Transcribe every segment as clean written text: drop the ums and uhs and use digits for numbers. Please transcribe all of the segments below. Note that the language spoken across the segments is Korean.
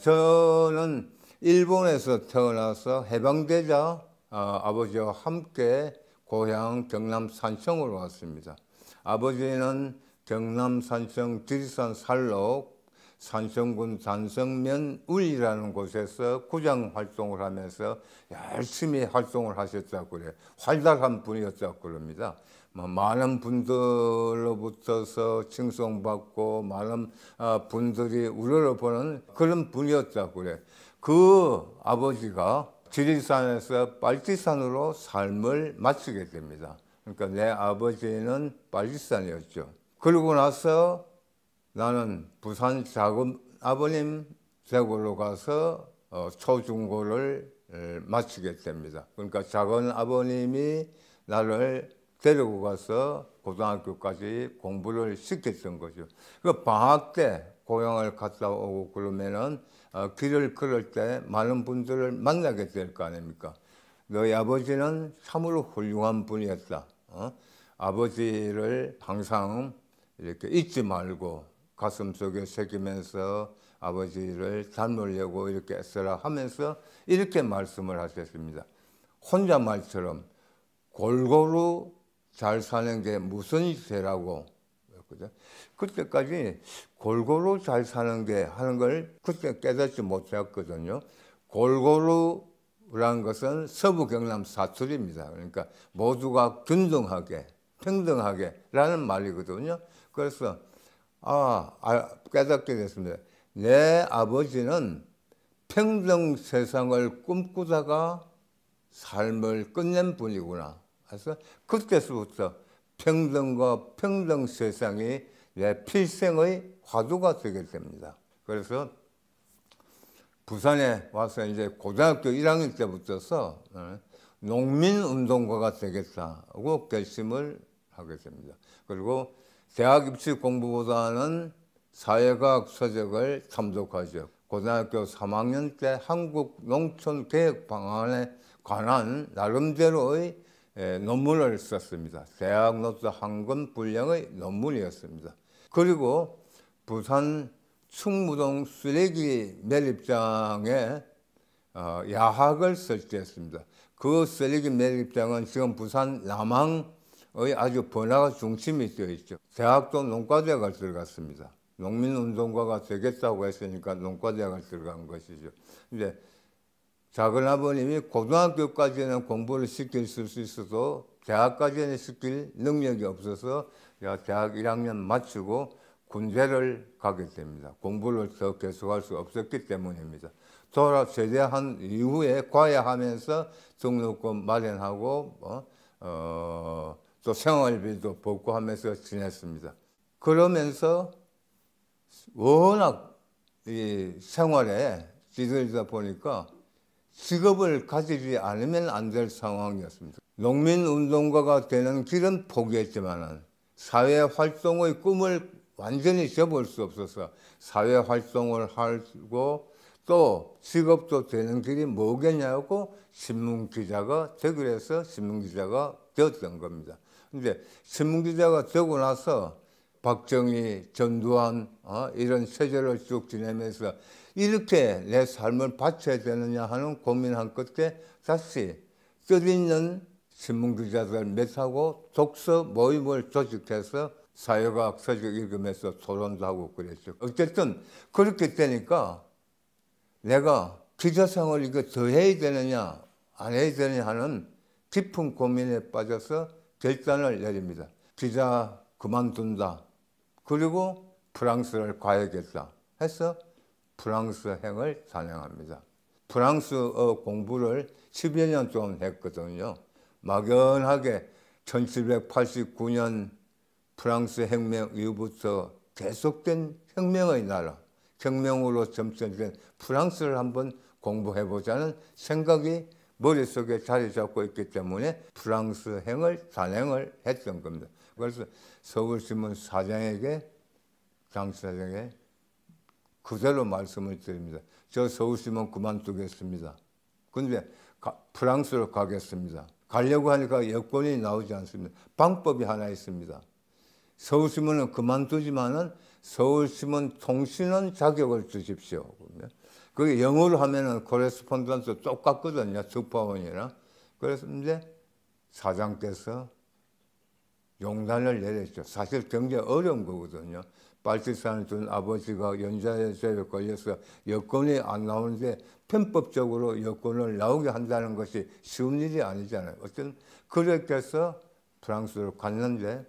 저는 일본에서 태어나서 해방되자 아버지와 함께 고향 경남 산청으로 왔습니다. 아버지는 경남 산청 지리산 살로 산청군 단성면 울이라는 곳에서 구장 활동을 하면서 열심히 활동을 하셨다고 그래요. 활달한 분이었다고 그럽니다. 많은 분들로부터서 칭송받고 많은 분들이 우러러보는 그런 분이었다고 그래요. 그 아버지가 지리산에서 빨치산으로 삶을 마치게 됩니다. 그러니까 내 아버지는 빨치산이었죠. 그러고 나서 나는 부산 작은 아버님 댁으로 가서 초중고를 마치게 됩니다. 그러니까 작은 아버님이 나를 데리고 가서 고등학교까지 공부를 시켰던 거죠. 그 방학 때 고향을 갔다 오고 그러면은 길을 걸을 때 많은 분들을 만나게 될 거 아닙니까? 너희 아버지는 참으로 훌륭한 분이었다. 아버지를 항상 이렇게 잊지 말고 가슴속에 새기면서 아버지를 닮으려고 이렇게 애써라 하면서 이렇게 말씀을 하셨습니다. 혼잣말처럼 골고루 잘 사는 게 무슨 죄라고. 그때까지 골고루 잘 사는 게 하는 걸 그때 깨닫지 못했거든요. 골고루란 것은 서부 경남 사투리입니다. 그러니까 모두가 균등하게, 평등하게 라는 말이거든요. 그래서 깨닫게 됐습니다. 내 아버지는 평등 세상을 꿈꾸다가 삶을 끝낸 분이구나. 그래서 그때서부터 평등과 평등 세상이 내 필생의 화두가 되게 됩니다. 그래서 부산에 와서 이제 고등학교 1학년 때부터서 농민운동가가 되겠다고 결심을 하게 됩니다. 그리고 대학 입시 공부보다는 사회과학 서적을 탐독하죠. 고등학교 3학년 때 한국 농촌 개혁 방안에 관한 나름대로의 논문을 썼습니다. 대학 노트 한 권 분량의 논문이었습니다. 그리고 부산 충무동 쓰레기 매립장에 야학을 설치했습니다. 그 쓰레기 매립장은 지금 부산 남항의 아주 번화가 중심이 되어 있죠. 대학도 농과대학을 들어갔습니다. 농민운동가가 되겠다고 했으니까 농과대학을 들어간 것이죠. 근데 작은 아버님이 고등학교까지는 공부를 시킬 수 있어도 대학까지는 시킬 능력이 없어서 대학 1학년 마치고 군대를 가게 됩니다. 공부를 더 계속할 수 없었기 때문입니다. 제대한 이후에 과외하면서 등록금 마련하고 또 생활비도 받고 하면서 지냈습니다. 그러면서 워낙 이 생활에 찌들다 보니까 직업을 가지지 않으면 안 될 상황이었습니다. 농민운동가가 되는 길은 포기했지만 사회활동의 꿈을 완전히 접을 수 없어서 사회활동을 하고 또 직업도 되는 길이 뭐겠냐고 신문기자가 되기로 해서 신문기자가 되었던 겁니다. 근데 신문기자가 되고 나서 박정희, 전두환 이런 세대를 쭉 지내면서 이렇게 내 삶을 바쳐야 되느냐 하는 고민한 끝에 다시 뜻있는 신문기자들 몇하고 독서 모임을 조직해서 사회과학 서적 읽으면서 토론도 하고 그랬죠. 어쨌든 그렇게 되니까 내가 기자 생활을 이거 더 해야 되느냐 안 해야 되느냐 하는 깊은 고민에 빠져서 결단을 내립니다. 기자 그만둔다. 그리고 프랑스를 가야겠다 해서 프랑스행을 단행합니다. 프랑스어 공부를 10여 년 동안 했거든요. 막연하게 1789년 프랑스 혁명 이후부터 계속된 혁명의 나라, 혁명으로 점철된 프랑스를 한번 공부해보자는 생각이 머릿속에 자리 잡고 있기 때문에 프랑스행을 단행을 했던 겁니다. 그래서 서울신문 사장에게, 당사장에게 그대로 말씀을 드립니다. 저 서울신문 그만두겠습니다. 근데 프랑스로 가겠습니다. 가려고 하니까 여권이 나오지 않습니다. 방법이 하나 있습니다. 서울신문은 그만두지만은 서울신문 통신원 자격을 주십시오. 그게 영어로 하면은 코레스폰던스 똑같거든요. 특파원이랑. 그래서 이제 사장께서 용단을 내렸죠. 사실 굉장히 어려운 거거든요. 빨치산을 둔 아버지가 연좌제에 걸려서 여권이 안 나오는데 편법적으로 여권을 나오게 한다는 것이 쉬운 일이 아니잖아요. 어쨌든 그렇게 해서 프랑스로 갔는데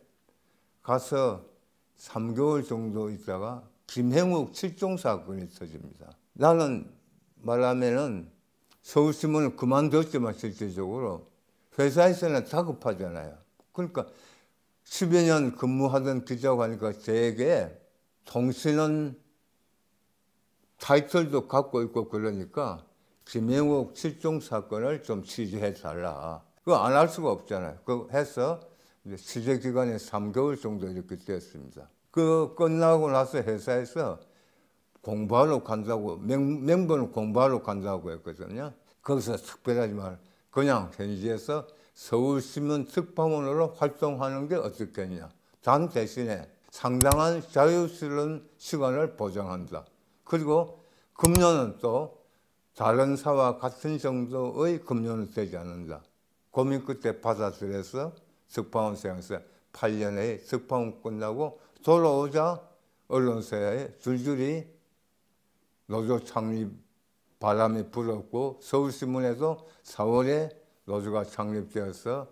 가서 3개월 정도 있다가 김행욱 실종 사건이 터집니다. 나는 말하면은 서울신문을 그만뒀지만 실질적으로 회사에서는 다급하잖아요. 그러니까 10여 년 근무하던 기자고 하니까 저에게 통신원 타이틀도 갖고 있고 그러니까 김행욱 실종 사건을 좀 취재해 달라. 그거 안 할 수가 없잖아요. 그거 해서 취재 기간이 3개월 정도 이렇게 되었습니다. 그 끝나고 나서 회사에서 공부하러 간다고, 명분은 공부하러 간다고 했거든요. 거기서 특별하지 말, 그냥 현지에서 서울신문 특파원으로 활동하는 게 어떻겠냐. 단 대신에 상당한 자유스러운 시간을 보장한다. 그리고 급료는 또 다른 사와 같은 정도의 급료는 되지 않는다. 고민 끝에 받아들여서 특파원 생활에서 8년에 특파원 끝나고 돌아오자 언론사에 줄줄이 노조 창립 바람이 불었고 서울신문에도 4월에 노조가 창립되어서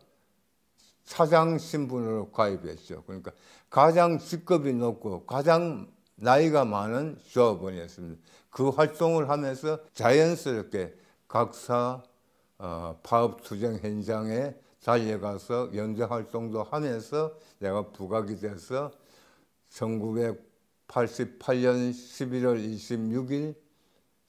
사장 신분으로 가입했죠. 그러니까 가장 직급이 높고 가장 나이가 많은 조합원이었습니다. 그 활동을 하면서 자연스럽게 각사 파업 투쟁 현장에 달려가서 연대 활동도 하면서 내가 부각이 돼서 1988년 11월 26일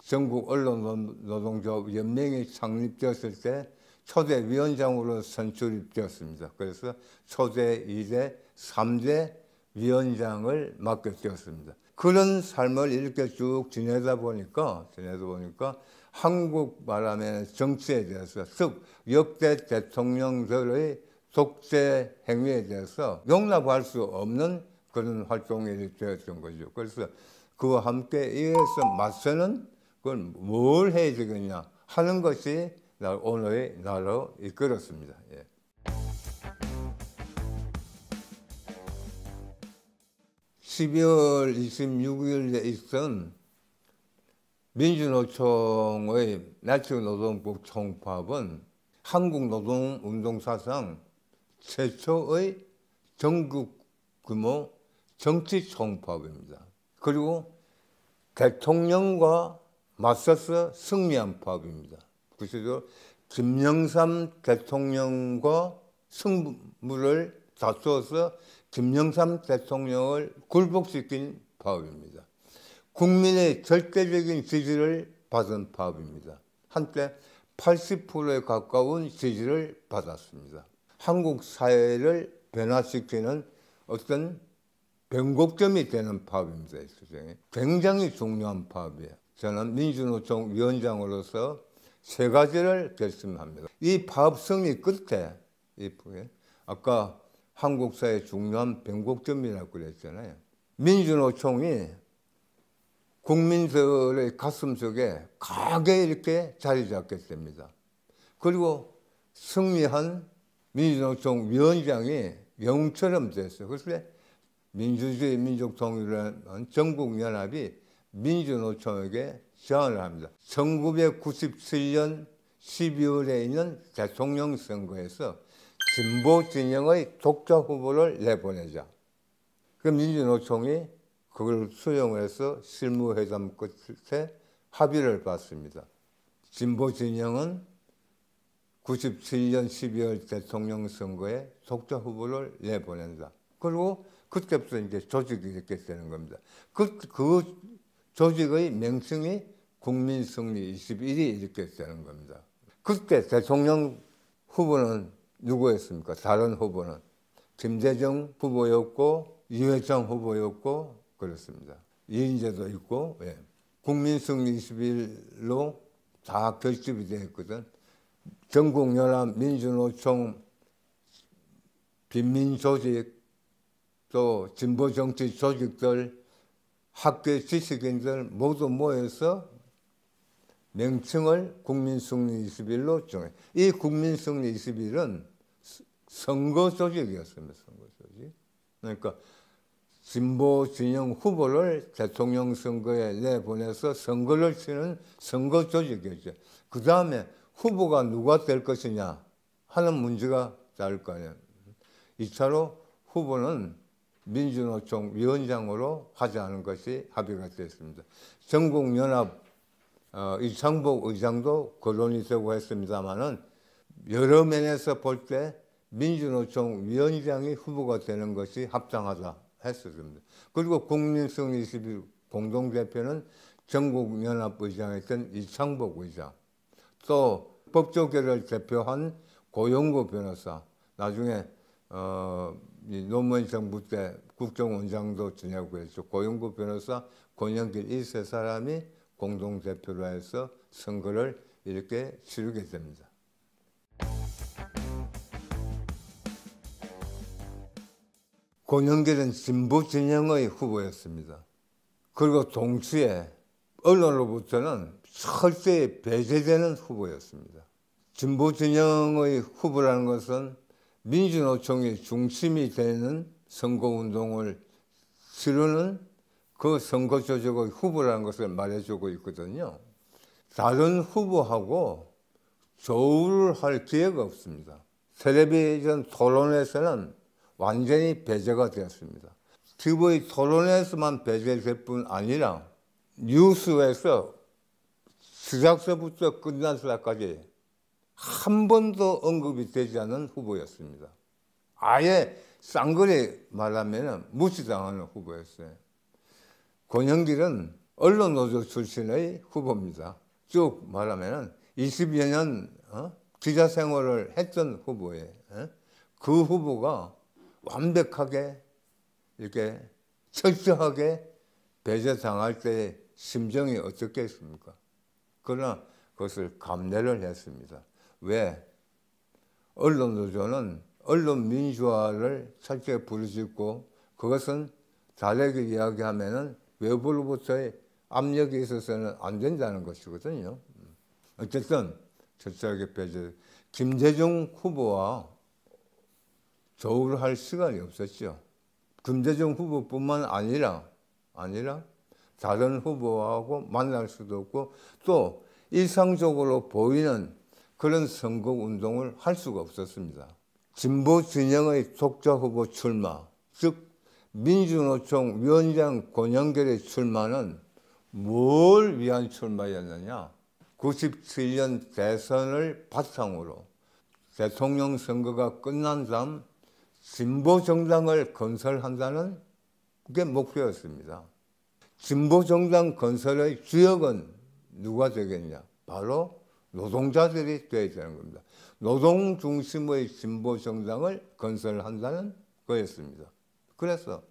전국 언론노동조합 연맹이 창립되었을 때 초대 위원장으로 선출이 되었습니다. 그래서 초대 2대, 3대 위원장을 맡게 되었습니다. 그런 삶을 이렇게 쭉 지내다 보니까 한국 말하면 정치에 대해서, 즉 역대 대통령들의 독재 행위에 대해서 용납할 수 없는 그런 활동이 되었던 거죠. 그래서 그와 함께 이어서 맞서는 그걸 뭘 해야 되겠냐 하는 것이 오늘의 나로 이끌었습니다. 예. (12월 26일에) 있던 민주노총의 나치노동국 총파업은 한국 노동운동사상 최초의 전국 규모 정치 총파업입니다. 그리고 대통령과 맞서서 승리한 파업입니다. 그래서 김영삼 대통령과 승부를 다투어서 김영삼 대통령을 굴복시킨 파업입니다. 국민의 절대적인 지지를 받은 파업입니다. 한때 80%에 가까운 지지를 받았습니다. 한국 사회를 변화시키는 어떤 변곡점이 되는 파업입니다. 굉장히 중요한 파업이에요. 저는 민주노총 위원장으로서 세 가지를 결심합니다. 이 파업 승리 끝에 아까 한국 사회의 중요한 변곡점이라고 그랬잖아요. 민주노총이 국민들의 가슴속에 강하게 이렇게 자리 잡게 됩니다. 그리고 승리한 민주노총 위원장이 영웅처럼 됐어요. 그래서 민주주의 민족통일이라는 전국연합이 민주노총에게 제안을 합니다. 1997년 12월에 있는 대통령 선거에서 진보 진영의 독자 후보를 내보내자. 그 민주노총이 그걸 수용을 해서 실무회담 끝에 합의를 받습니다. 진보 진영은 97년 12월 대통령 선거에 독자 후보를 내보낸다. 그리고 그때부터 이제 조직이 이렇게 되는 겁니다. 그 조직의 명칭이 국민승리 21이 이렇게 되는 겁니다. 그때 대통령 후보는 누구였습니까? 다른 후보는 김대중 후보였고 이회창 후보였고 그렇습니다. 이인재도 있고 국민승리 21로 다 결집이 되어 있거든. 전국연합 민주노총 빈민조직 또 진보정치 조직들 학교 지식인들 모두 모여서 명칭을 국민승리 20일로 정해. 이 국민승리 20일은 선거 조직이었습니다. 선거 조직. 그러니까 진보 진영 후보를 대통령 선거에 내보내서 선거를 치는 선거 조직이었죠. 그 다음에 후보가 누가 될 것이냐 하는 문제가 나올 거 아니에요. 2차로 후보는 민주노총 위원장으로 하자는 것이 합의가 됐습니다. 전국연합 이창복 의장도 거론이 되고 했습니다마는 여러 면에서 볼 때 민주노총 위원장이 후보가 되는 것이 합당하다 했었습니다. 그리고 국민승리 21 공동대표는 전국연합 의장이었던 이창복 의장, 또 법조계를 대표한 고용구 변호사, 나중에 노무현 정부 때 국정원장도 지내고 했죠. 고용구 변호사, 권영길 이 세 사람이 공동대표로 해서 선거를 이렇게 치르게 됩니다. 권영길은 진보 진영의 후보였습니다. 그리고 동시에 언론으로부터는 철저히 배제되는 후보였습니다. 진보 진영의 후보라는 것은 민주노총이 중심이 되는 선거운동을 치르는 그 선거 조직의 후보라는 것을 말해주고 있거든요. 다른 후보하고 조우를 할 기회가 없습니다. 텔레비전 토론에서는 완전히 배제가 되었습니다. TV 토론에서만 배제될 뿐 아니라 뉴스에서 시작서부터 끝날 때까지 한 번도 언급이 되지 않은 후보였습니다. 아예 쌍거리 말하면 무시당하는 후보였어요. 권영길은 언론노조 출신의 후보입니다. 쭉 말하면 20여 년 기자 생활을 했던 후보예요. 그 후보가 완벽하게 이렇게 철저하게 배제당할 때의 심정이 어떻겠습니까? 그러나 그것을 감내를 했습니다. 왜? 언론노조는 언론 민주화를 철저히 부르짖고 그것은 다르게 이야기하면은 외부로부터의 압력이 있어서는 안 된다는 것이거든요. 어쨌든 철저하게 배제. 김대중 후보와 조우를 할 시간이 없었죠. 김대중 후보뿐만 아니라 다른 후보하고 만날 수도 없고 또 일상적으로 보이는 그런 선거운동을 할 수가 없었습니다. 진보 진영의 독자 후보 출마, 즉 민주노총 위원장 권영길의 출마는 뭘 위한 출마였느냐? 97년 대선을 바탕으로 대통령 선거가 끝난 다음 진보 정당을 건설한다는 게 목표였습니다. 진보 정당 건설의 주역은 누가 되겠냐? 바로 노동자들이 되어야 되는 겁니다. 노동 중심의 진보 정당을 건설한다는 거였습니다. 그래서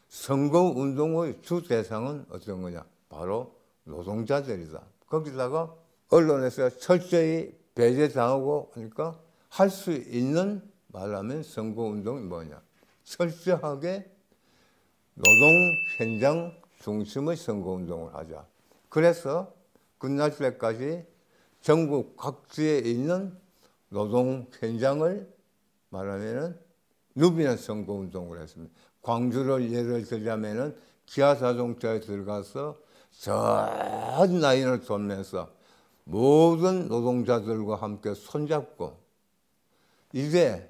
선거운동의 주 대상은 어떤 거냐? 바로 노동자들이다. 거기다가 언론에서 철저히 배제당하고 하니까 할 수 있는 말하면 선거운동이 뭐냐? 철저하게 노동 현장 중심의 선거운동을 하자. 그래서 끝날 때까지 전국 각지에 있는 노동 현장을 말하면은 누비는 선거운동을 했습니다. 광주를 예를 들자면은 기아 자동차에 들어가서 전 라인을 돌면서 모든 노동자들과 함께 손잡고 이제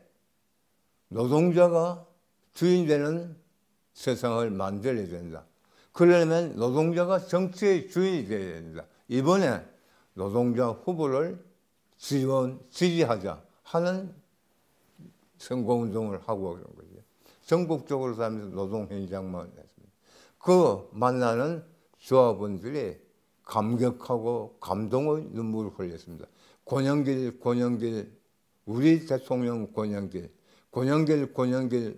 노동자가 주인 되는 세상을 만들어야 된다. 그러려면 노동자가 정치의 주인이 되어야 된다. 이번에 노동자 후보를 지지하자 하는 선거운동을 하고 그런 거죠. 전국적으로 다니면서 노동 현장만 했습니다. 그 만나는 조합원들이 감격하고 감동의 눈물을 흘렸습니다. 권영길, 우리 대통령 권영길,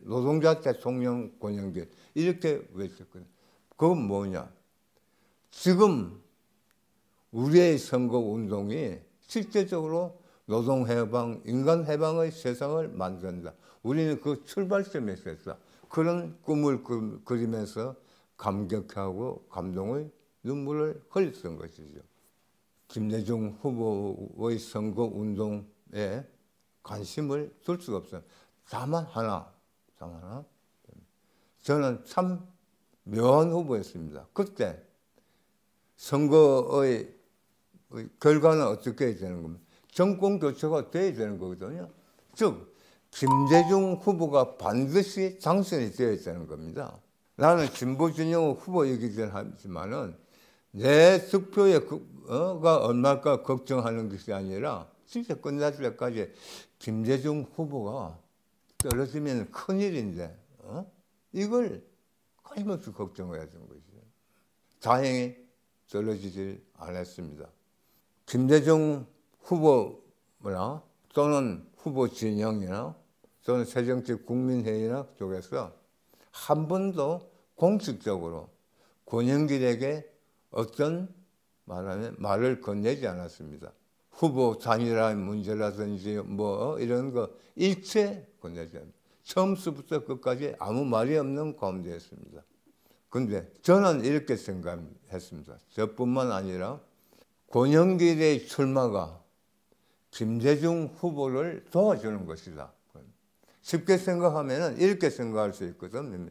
노동자 대통령 권영길 이렇게 외쳤거든요. 그건 뭐냐? 지금 우리의 선거운동이 실제적으로 노동해방, 인간해방의 세상을 만든다. 우리는 그 출발점에 있었다. 그런 꿈을 그리면서 감격하고 감동의 눈물을 흘렸던 것이죠. 김대중 후보의 선거운동에 관심을 둘 수가 없어요. 다만 하나. 저는 참 묘한 후보였습니다. 그때 선거의 결과는 어떻게 해야 되는 겁니까? 정권 교체가 돼야 되는 거거든요. 즉 김대중 후보가 반드시 당선이 되어야 되는 겁니다. 나는 진보진영 후보 얘기를 하지만은 내 득표가 얼마일까 걱정하는 것이 아니라 진짜 끝날 때까지 김대중 후보가 떨어지면 큰일인데 이걸 끊임없이 걱정해야 되는 것이죠. 다행히 떨어지질 않았습니다. 김대중 후보나 또는 후보 진영이나 또는 새정치 국민회의나 쪽에서 한 번도 공식적으로 권영길에게 어떤 말을 건네지 않았습니다. 후보 단일화 문제라든지 뭐 이런 거 일체 건네지 않습니다. 처음부터 끝까지 아무 말이 없는 가운데였습니다. 그런데 저는 이렇게 생각했습니다. 저뿐만 아니라 권영길의 출마가 김대중 후보를 도와주는 것이다. 쉽게 생각하면 이렇게 생각할 수 있거든요.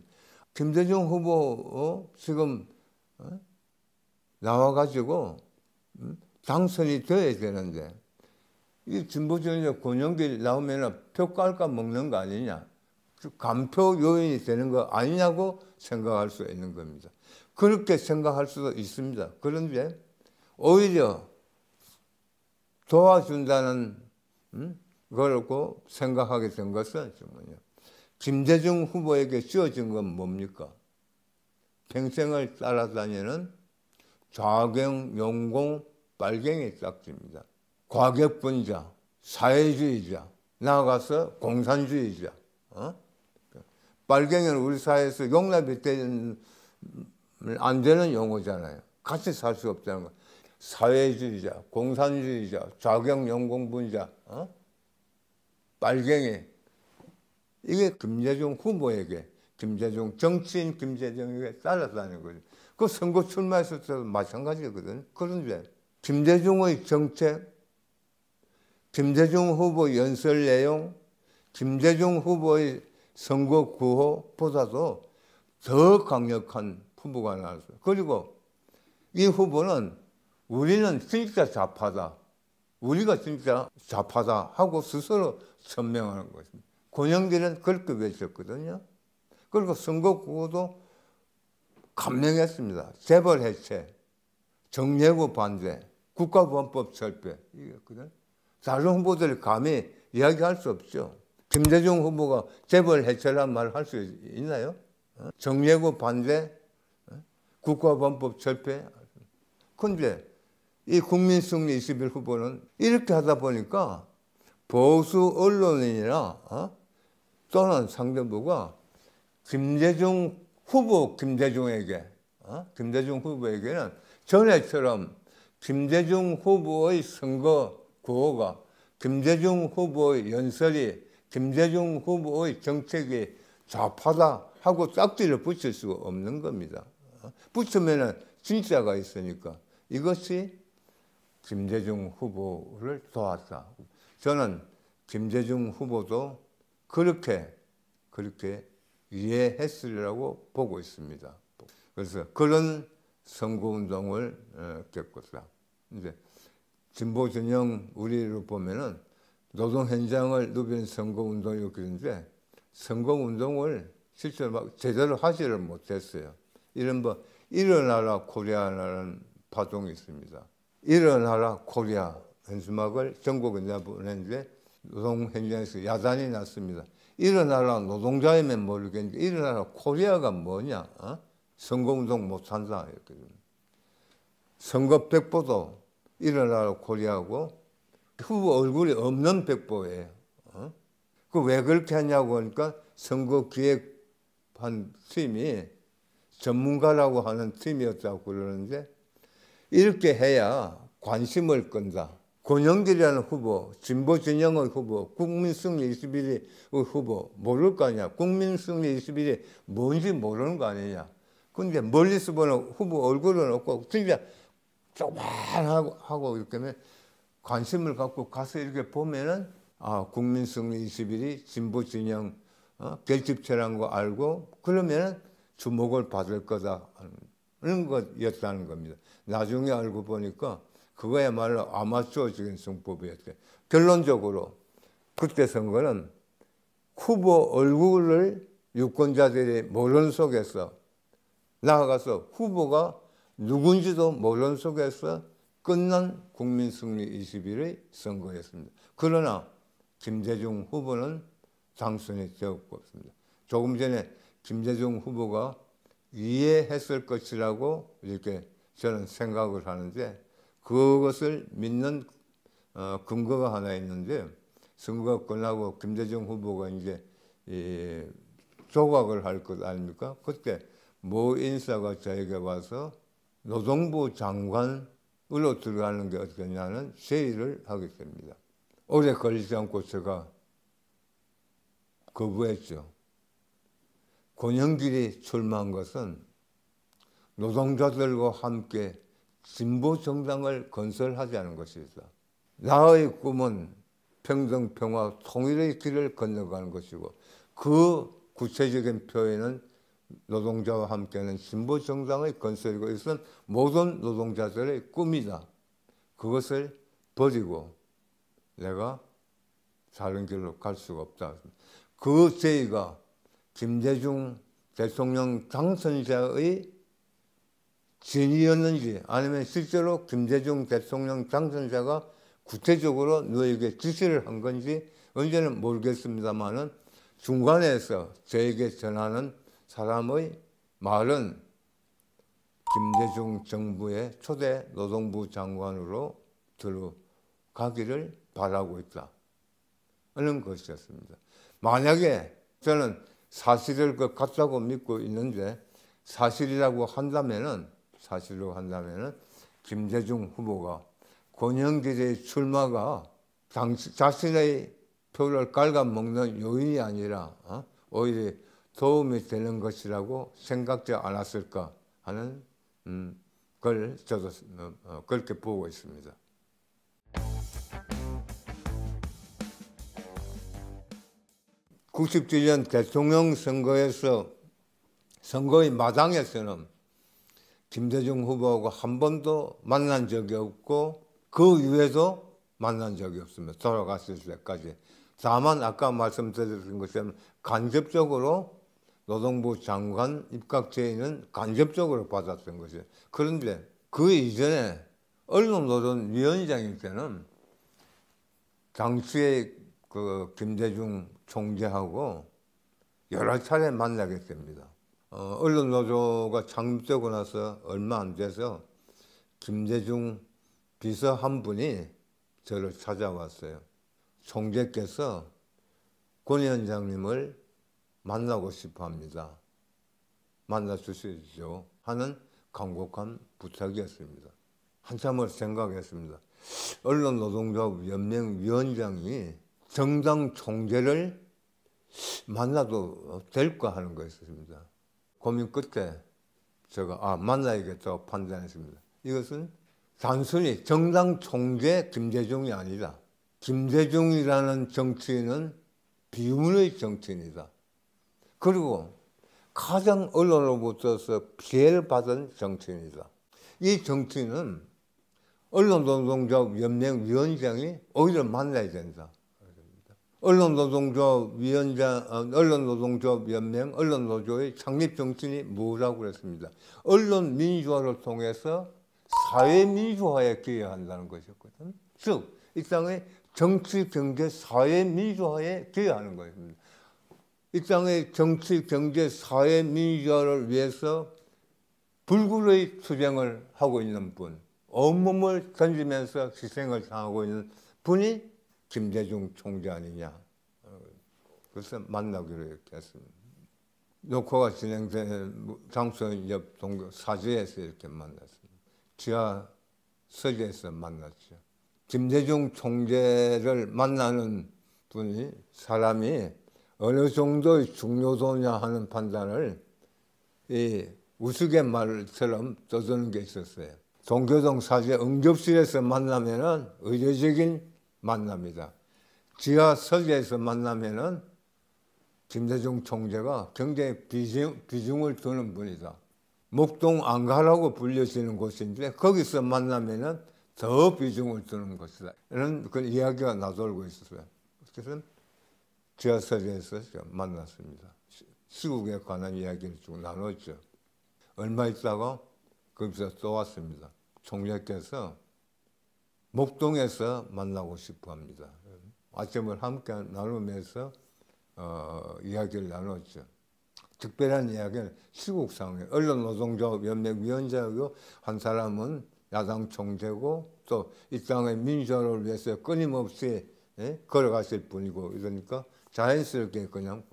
김대중 후보 지금 나와가지고 당선이 돼야 되는데 이 진보진영 권영길 나오면 표 깔까 먹는 거 아니냐. 간표 요인이 되는 거 아니냐고 생각할 수 있는 겁니다. 그렇게 생각할 수도 있습니다. 그런데 오히려 도와준다는 거라고 생각하게 된 것은 김대중 후보에게 주어진 건 뭡니까? 평생을 따라다니는 좌경, 용공, 빨갱이 짝지입니다. 과격분자, 사회주의자, 나아가서 공산주의자. 빨갱이는 우리 사회에서 용납이 안 되는 용어잖아요. 같이 살 수 없다는 거. 사회주의자, 공산주의자, 좌경, 용공분자, 빨갱이. 이게 김대중 후보에게, 정치인 김대중에게 따라다니는 거죠. 그 선거 출마했을 때도 마찬가지거든요. 그런데 김대중의 정책, 김대중 후보 연설 내용, 김대중 후보의 선거 구호보다도 더 강력한 후보가 나왔어요. 그리고 이 후보는 우리는 진짜 좌파다. 우리가 진짜 좌파다 하고 스스로 천명하는 것입니다. 권영길은 그렇게 외쳤거든요. 그리고 선거 구호도 감명했습니다. 재벌 해체, 정예고 반대, 국가보안법 철폐 이거거든. 다른 후보들이 감히 이야기할 수 없죠. 김대중 후보가 재벌 해체란 말을 할 수 있나요? 정예고 반대, 국가보안법 철폐. 그런데 이 국민승리 21 후보는 이렇게 하다 보니까 보수 언론인이나 또는 상대부가 김대중 후보에게는 전에처럼 김대중 후보의 선거 구호가, 김대중 후보의 연설이, 김대중 후보의 정책이 좌파다 하고 짝지를 붙일 수가 없는 겁니다. 붙으면 진짜가 있으니까 이것이 김대중 후보를 도왔다. 저는 김대중 후보도 그렇게 이해했으리라고 보고 있습니다. 그래서 그런 선거운동을 겪었다. 이제 진보 진영 우리로 보면은 노동 현장을 누비는 선거운동이었는데 선거운동을 실제로 막 제대로 하지를 못했어요. 이런 일어나라 코리아라는 파동이 있습니다. 일어나라 코리아 현수막을 전국에 내보냈는데 노동 현장에서 야단이 났습니다. 일어나라 노동자이면 모르겠는데 일어나라 코리아가 뭐냐? 선거운동 못한다. 이렇게. 선거 백보도 일어나라 코리아고 후보 얼굴이 없는 백보예요. 그 왜 그렇게 하냐고 하니까 선거 기획한 팀이 전문가라고 하는 팀이었다고 그러는데 이렇게 해야 관심을 끈다. 권영길이라는 후보, 진보 진영의 후보, 국민승리 21의 후보 모를 거 아니야. 국민승리 21이 뭔지 모르는 거 아니냐. 근데 멀리서 보는 후보 얼굴은 없고 진짜 조만하고 이렇게 하면 관심을 갖고 가서 이렇게 보면은 아, 국민승리 21이 진보 진영 결집체라는 거 알고 그러면은 주목을 받을 거다 하는 것이었다는 겁니다. 나중에 알고 보니까 그거야말로 아마추어적인 승법이었어요. 결론적으로 그때 선거는 후보 얼굴을 유권자들이 모르는 속에서 나아가서 후보가 누군지도 모르는 속에서 끝난 국민승리 21의 선거였습니다. 그러나 김대중 후보는 당선이 되었습니다. 조금 전에 김대중 후보가 이해했을 것이라고 이렇게 저는 생각을 하는데 그것을 믿는 근거가 하나 있는데 선거가 끝나고 김대중 후보가 이제 조각을 할 것 아닙니까? 그때 모 인사가 저에게 와서 노동부 장관으로 들어가는 게 어떻겠냐는 제의를 하게 됩니다. 오래 걸리지 않고 제가 거부했죠. 권영길이 출마한 것은 노동자들과 함께 진보 정당을 건설하자는 것이다. 나의 꿈은 평등, 평화, 통일의 길을 건너가는 것이고 그 구체적인 표현은 노동자와 함께하는 진보 정당의 건설이고 이것은 모든 노동자들의 꿈이다. 그것을 버리고 내가 다른 길로 갈 수가 없다. 그 제의가 김대중 대통령 당선자의 진이었는지 아니면 실제로 김대중 대통령 당선자가 구체적으로 너에게 지시를 한 건지 언제는 모르겠습니다만은 중간에서 저에게 전하는 사람의 말은 김대중 정부의 초대 노동부 장관으로 들어가기를 바라고 있다. 하는 것이었습니다. 만약에 저는 사실을 같다고 믿고 있는데 사실이라고 한다면은 김대중 후보가 권영길의 출마가 자신의 표를 갉아먹는 요인이 아니라 오히려 도움이 되는 것이라고 생각지 않았을까 하는 걸 저도 그렇게 보고 있습니다. 97년 대통령 선거에서 선거의 마당에서는 김대중 후보하고 한 번도 만난 적이 없고 그 이후에도 만난 적이 없습니다. 돌아갔을 때까지. 다만 아까 말씀드린 것처럼 간접적으로 노동부 장관 입각 제의는 간접적으로 받았던 것이에요. 그런데 그 이전에 언론노동위원장일 때는 당시에 그 김대중 총재하고 여러 차례 만나게 됩니다. 언론노조가 창립되고 나서 얼마 안 돼서 김대중 비서 한 분이 저를 찾아왔어요. 총재께서 권 위원장님을 만나고 싶어 합니다. 만나 주시죠 하는 간곡한 부탁이었습니다. 한참을 생각했습니다. 언론노동조합연맹 위원장이 정당 총재를 만나도 될까 하는 거였습니다. 고민 끝에 제가 만나야겠다고 판단했습니다. 이것은 단순히 정당 총재 김대중이 아니라 김대중이라는 정치인은 비운의 정치인이다. 그리고 가장 언론으로부터서 피해를 받은 정치인이다. 이 정치인은 언론노동조합연맹 위원장이 오히려 만나야 된다. 언론노동조합연맹, 언론노조의 창립 정신이 뭐라고 그랬습니다. 언론 민주화를 통해서 사회 민주화에 기여한다는 것이었거든. 즉, 이 땅의 정치, 경제, 사회 민주화에 기여하는 것입니다. 이 땅의 정치, 경제, 사회 민주화를 위해서 불굴의 투쟁을 하고 있는 분, 온몸을 던지면서 희생을 당하고 있는 분이 김대중 총재 아니냐. 그래서 만나기로 이렇게 했습니다. 녹화가 진행된 장소는 옆 동교 사저에서 이렇게 만났습니다. 지하 서재에서 만났죠. 김대중 총재를 만나는 분이 사람이 어느 정도의 중요도냐 하는 판단을 이 우스갯말처럼 떠드는 게 있었어요. 동교동 사제 응접실에서 만나면은 의례적인 만남이다. 지하설에서 만나면은 김대중 총재가 굉장히 비중을 두는 분이다. 목동 안가라고 불려지는 곳인데 거기서 만나면은 더 비중을 두는 것이다. 이런 그 이야기가 나돌고 있었어요. 그래서 지하설에서 만났습니다. 시국에 관한 이야기를 쭉 나눴죠. 얼마 있다가 거기서 또 왔습니다. 총재께서 목동에서 만나고 싶어 합니다. 아침을 함께 나누면서 이야기를 나눴죠. 특별한 이야기는 시국 상황에 언론노동조합 연맹위원장이고 한 사람은 야당 총재고 또 이 땅의 민주화를 위해서 끊임없이 걸어가실 분이고 이러니까 자연스럽게 그냥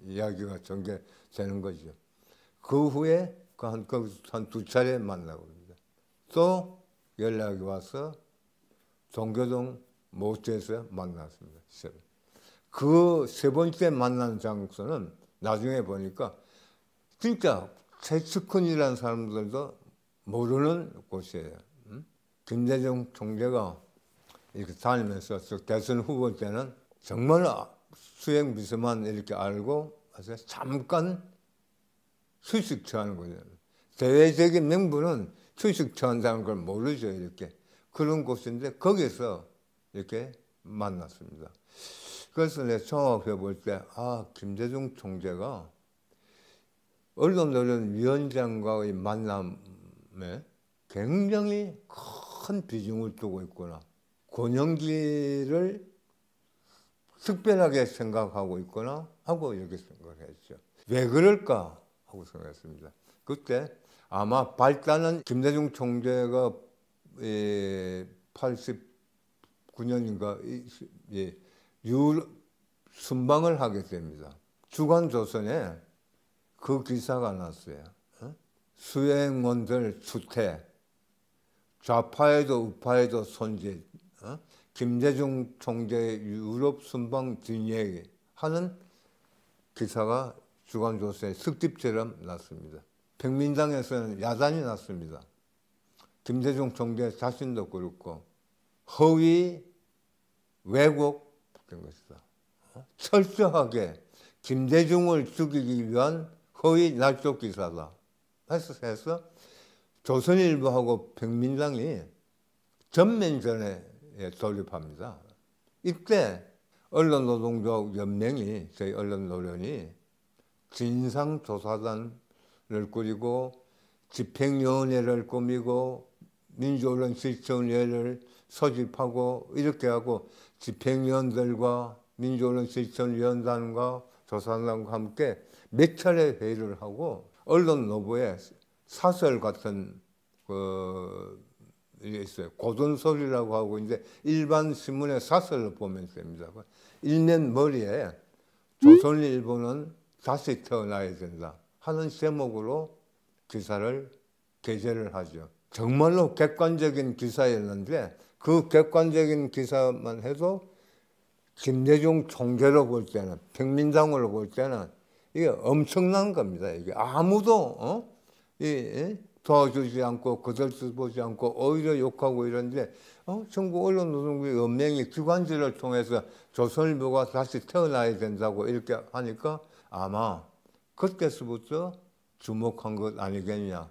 이야기가 전개되는 거죠. 그 후에 한 두 차례 만나고 그럽니다. 또 연락이 와서 동교동 모처에서 만났습니다. 그 세 번째 만난 장소는 나중에 보니까 진짜 최측근이라는 사람들도 모르는 곳이에요. 김대중 총재가 이렇게 다니면서 대선 후보 때는 정말 수행 비서만 이렇게 알고 잠깐 휴식 처하는 거죠. 대외적인 명분은 휴식 처한다는 걸 모르죠. 이렇게 그런 곳인데 거기서 이렇게 만났습니다. 그래서 내가 종합해 볼 때 김대중 총재가 언론노동위원장과의 만남에 굉장히 큰 비중을 두고 있구나. 권영기를 특별하게 생각하고 있구나 하고 이렇게 생각을 했죠. 왜 그럴까 하고 생각했습니다. 그때 아마 발단은 김대중 총재가 89년인가 순방을 하게 됩니다. 주간조선에 그 기사가 났어요. 수행원들 추태, 좌파에도 우파에도 손짓, 김대중 총재의 유럽 순방 뒷얘기 하는 기사가 주간조선에 특집처럼 났습니다. 백민당에서는 야단이 났습니다. 김대중 총재 자신도 그렇고 허위 왜곡된 것이다. 철저하게 김대중을 죽이기 위한 허위 날조 기사다. 해서 조선일보하고 백민당이 전면전에 돌입합니다. 이때 언론노동조합 연맹이 저희 언론노련이 진상조사단을 꾸리고 집행위원회를 꾸미고 민주언론 실천위원회를 소집하고 이렇게 하고 집행위원들과 민주언론 실천위원단과 조사단과 함께 몇 차례 회의를 하고 언론 노부에 사설 같은 이게 있어요. 고전소리라고 하고 이제 일반 신문의 사설로 보면 됩니다. 일면 머리에 조선일보는 다시 태어나야 된다 하는 제목으로 기사를 게재를 하죠. 정말로 객관적인 기사였는데 그 객관적인 기사만 해도 김대중 총재로 볼 때는 백민당으로 볼 때는 이게 엄청난 겁니다. 이게 아무도 도와주지 않고 거들떠 보지 않고 오히려 욕하고 이런데 전국 언론노동부 연맹이 기관지를 통해서 조선일보가 다시 태어나야 된다고 이렇게 하니까 아마 그때서부터 주목한 것 아니겠냐.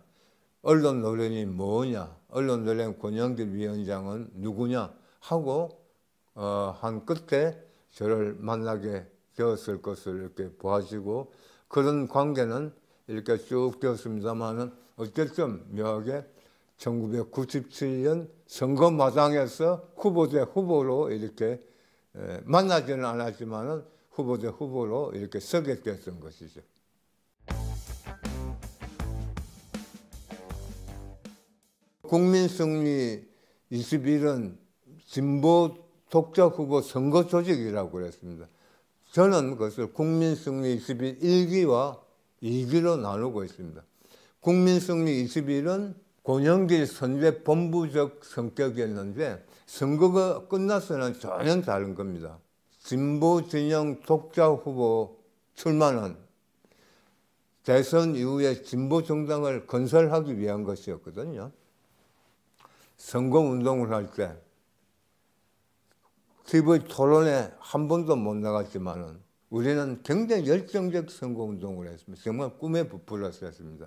언론노련이 뭐냐, 언론노련 권영길 위원장은 누구냐 하고 한 끝에 저를 만나게 되었을 것을 이렇게 보아지고 그런 관계는 이렇게 쭉 되었습니다만은 어쨌든 묘하게 1997년 선거마당에서 후보대 후보로 이렇게 만나지는 않았지만은 후보대 후보로 이렇게 서게 됐던 것이죠. 국민승리 21은 진보 독자 후보 선거 조직이라고 그랬습니다. 저는 그것을 국민승리 21 1기와 2기로 나누고 있습니다. 국민승리 21은 권영길 선대 본부적 성격이었는데 선거가 끝나서는 전혀 다른 겁니다. 진보 진영 독자 후보 출마는 대선 이후에 진보 정당을 건설하기 위한 것이었거든요. 선거운동을 할 때 TV 토론에 한 번도 못 나갔지만은 우리는 굉장히 열정적 선거운동을 했습니다. 정말 꿈에 부풀어서 했습니다.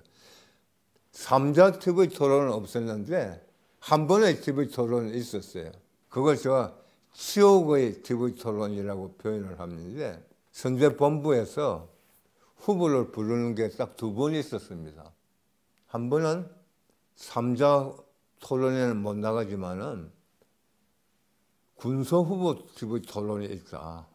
3자 TV 토론은 없었는데 한 번의 TV 토론이 있었어요. 그걸 제가 치욕의 TV 토론이라고 표현을 하는데 선대본부에서 후보를 부르는 게 딱 2번 있었습니다. 한 번은 3자 토론에는 못 나가지만은 군소 후보 TV 토론이 있다.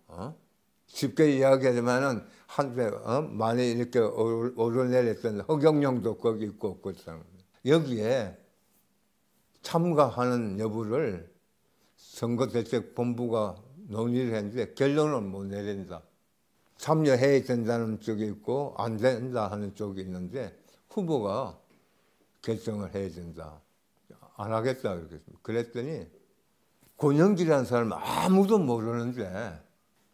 쉽게 이야기하자면은 한때 많이 이렇게 오르내렸던 허경영도 거기 있고 그렇잖아요. 여기에 참가하는 여부를 선거대책본부가 논의를 했는데 결론을 못 내린다. 참여해야 된다는 쪽이 있고 안 된다 하는 쪽이 있는데 후보가 결정을 해야 된다. 안 하겠다 그랬습니다. 그랬더니 권영길이라는 사람 아무도 모르는데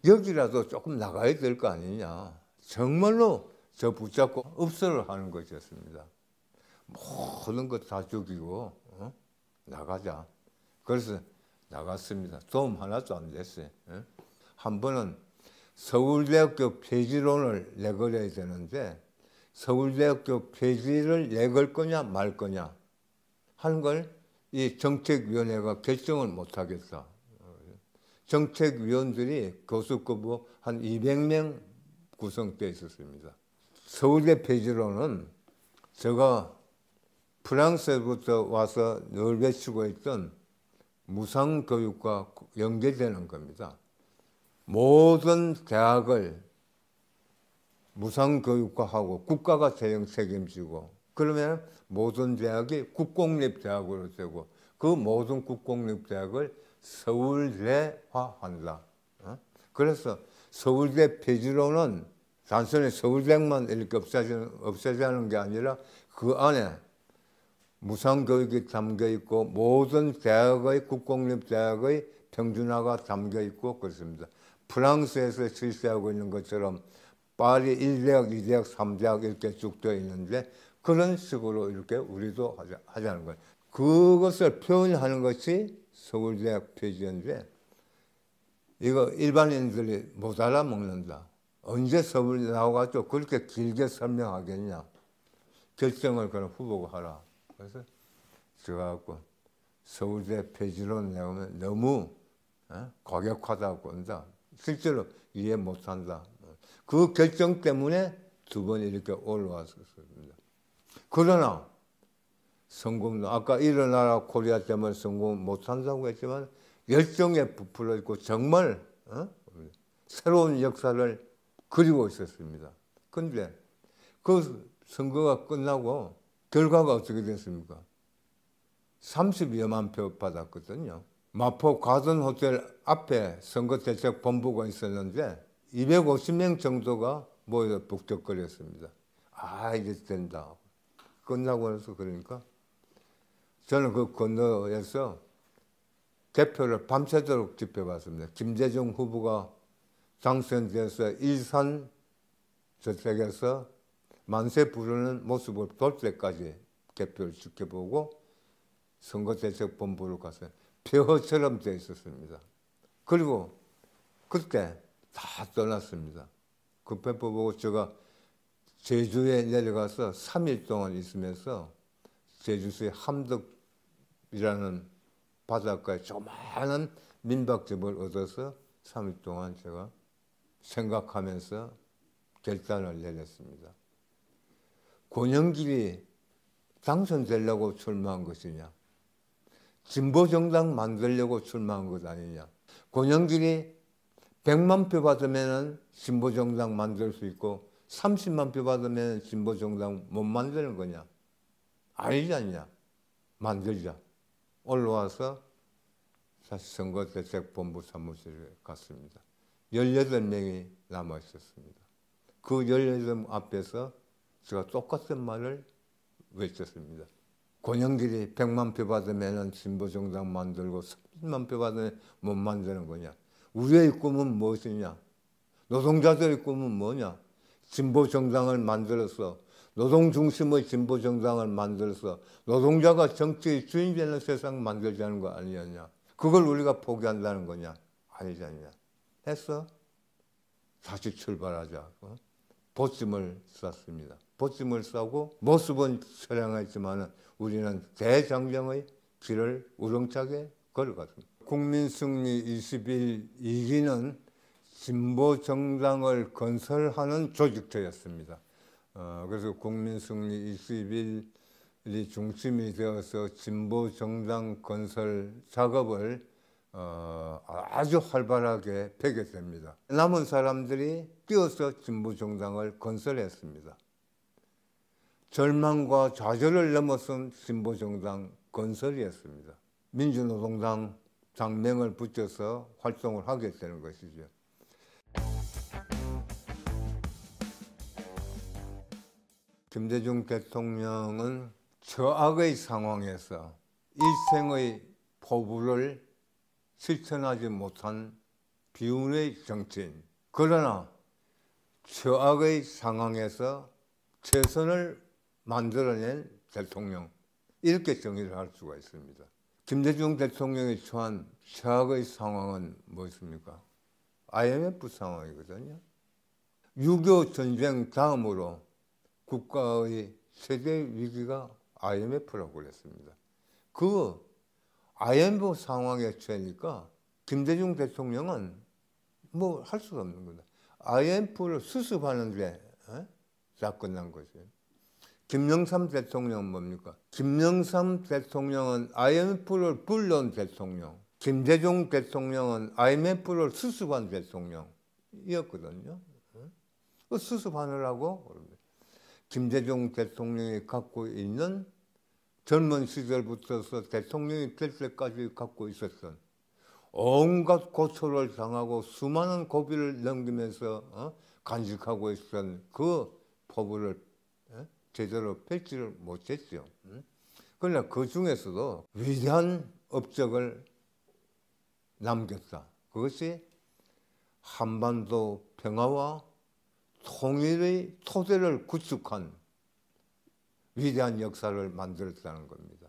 여기라도 조금 나가야 될 거 아니냐. 정말로 저 붙잡고 업소를 하는 것이었습니다. 모든 것 다 죽이고 나가자. 그래서 나갔습니다. 도움 하나도 안 됐어요. 한 번은 서울대학교 폐지론을 내걸어야 되는데 서울대학교 폐지를 내걸 거냐 말 거냐 하는 걸 이 정책위원회가 결정을 못 하겠다. 정책위원들이 교수급으로 한 200명 구성되어 있었습니다. 서울대 폐지론은 제가 프랑스부터 와서 늘 외치고 있던 무상교육과 연계되는 겁니다. 모든 대학을 무상교육화하고 국가가 재정 책임지고 그러면 모든 대학이 국공립대학으로 되고 그 모든 국공립대학을 서울대화한다. 그래서 서울대 폐지로는 단순히 서울대만 이렇게 없애자는 게 아니라 그 안에 무상교육이 담겨 있고 모든 대학의 국공립대학의 평준화가 담겨 있고 그렇습니다. 프랑스에서 실시하고 있는 것처럼 파리 1대학, 2대학, 3대학 이렇게 쭉 되어 있는데 그런 식으로 이렇게 우리도 하자는 거예요. 그것을 표현하는 것이 서울대학 폐지인데 이거 일반인들이 못 알아먹는다. 언제 서울대 나와가지고 그렇게 길게 설명하겠냐. 결정을 그런 후보가 하라. 그래서 제가 갖고 서울대 폐지론 내오면 너무 과격하다고 한다. 실제로 이해 못한다. 그 결정 때문에 2번 이렇게 올라왔었습니다. 그러나 성공, 아까 일어나라 코리아 때문에 성공 못한다고 했지만 열정에 부풀어 있고 정말 새로운 역사를 그리고 있었습니다. 그런데 그 선거가 끝나고 결과가 어떻게 됐습니까? 32여만 표 받았거든요. 마포 가든 호텔 앞에 선거대책본부가 있었는데 250명 정도가 모여서 북적거렸습니다. 아, 이제 된다. 끝나고 나서 그러니까 저는 그 건너에서 대표를 밤새도록 집회봤습니다. 김대중 후보가 당선돼서 일산 저택에서 만세 부르는 모습을 볼 때까지 대표를 지켜보고 선거대책본부로 가서 폐허처럼 되어 있었습니다. 그리고 그때 다 떠났습니다. 그 폐허 보고 제가 제주에 내려가서 3일 동안 있으면서 제주시의 함덕이라는 바닷가에 조그마한 민박집을 얻어서 3일 동안 제가 생각하면서 결단을 내렸습니다. 권영길이 당선되려고 출마한 것이냐? 진보정당 만들려고 출마한 것 아니냐? 권영길이 100만 표 받으면 진보정당 만들 수 있고 30만 표 받으면 진보정당 못 만드는 거냐? 아니지 않냐? 만들자. 올라와서 다시 선거대책본부 사무실에 갔습니다. 18명이 남아 있었습니다. 그 18명 앞에서 제가 똑같은 말을 외쳤습니다. 권영길이 100만 표 받으면 진보정당 만들고 30만 표 받으면 못 만드는 거냐? 우리의 꿈은 무엇이냐? 노동자들의 꿈은 뭐냐? 진보 정당을 만들어서 노동 중심의 진보 정당을 만들어서 노동자가 정치의 주인 되는 세상 만들자는 거 아니었냐? 그걸 우리가 포기한다는 거냐? 아니잖냐? 했어? 다시 출발하자. 보침을 쌌습니다. 보침을 싸고 모습은 처량했지만 우리는 대장정의 길을 우렁차게 걸어갔습니다. 국민승리 20일 2기는 진보정당을 건설하는 조직체였습니다. 그래서 국민승리 21일이 중심이 되어서 진보정당 건설 작업을 아주 활발하게 펴게 됩니다. 남은 사람들이 뛰어서 진보정당을 건설했습니다. 절망과 좌절을 넘어선 진보정당 건설이었습니다. 민주노동당 당명을 붙여서 활동을 하게 되는 것이죠. 김대중 대통령은 저악의 상황에서 일생의 포부를 실천하지 못한 비운의 정치인, 그러나 저악의 상황에서 최선을 만들어낸 대통령, 이렇게 정의를 할 수가 있습니다. 김대중 대통령이 처한 최악의 상황은 무엇입니까? IMF 상황이거든요. 6.25 전쟁 다음으로 국가의 세계 위기가 IMF라고 그랬습니다. 그 IMF 상황에 처하니까 김대중 대통령은 뭐 할 수가 없는 거다. IMF를 수습하는데 다 끝난 거죠. 김영삼 대통령은 뭡니까? 김영삼 대통령은 IMF를 불러온 대통령, 김대중 대통령은 IMF를 수습한 대통령이었거든요. 수습하느라고 김대중 대통령이 갖고 있는 젊은 시절부터서 대통령이 될 때까지 갖고 있었던 온갖 고초를 당하고 수많은 고비를 넘기면서 간직하고 있었던 그 포부를 제대로 펼지를 못했죠. 그러나 그 중에서도 위대한 업적을 남겼다. 그것이 한반도 평화와 통일의 토대를 구축한 위대한 역사를 만들었다는 겁니다.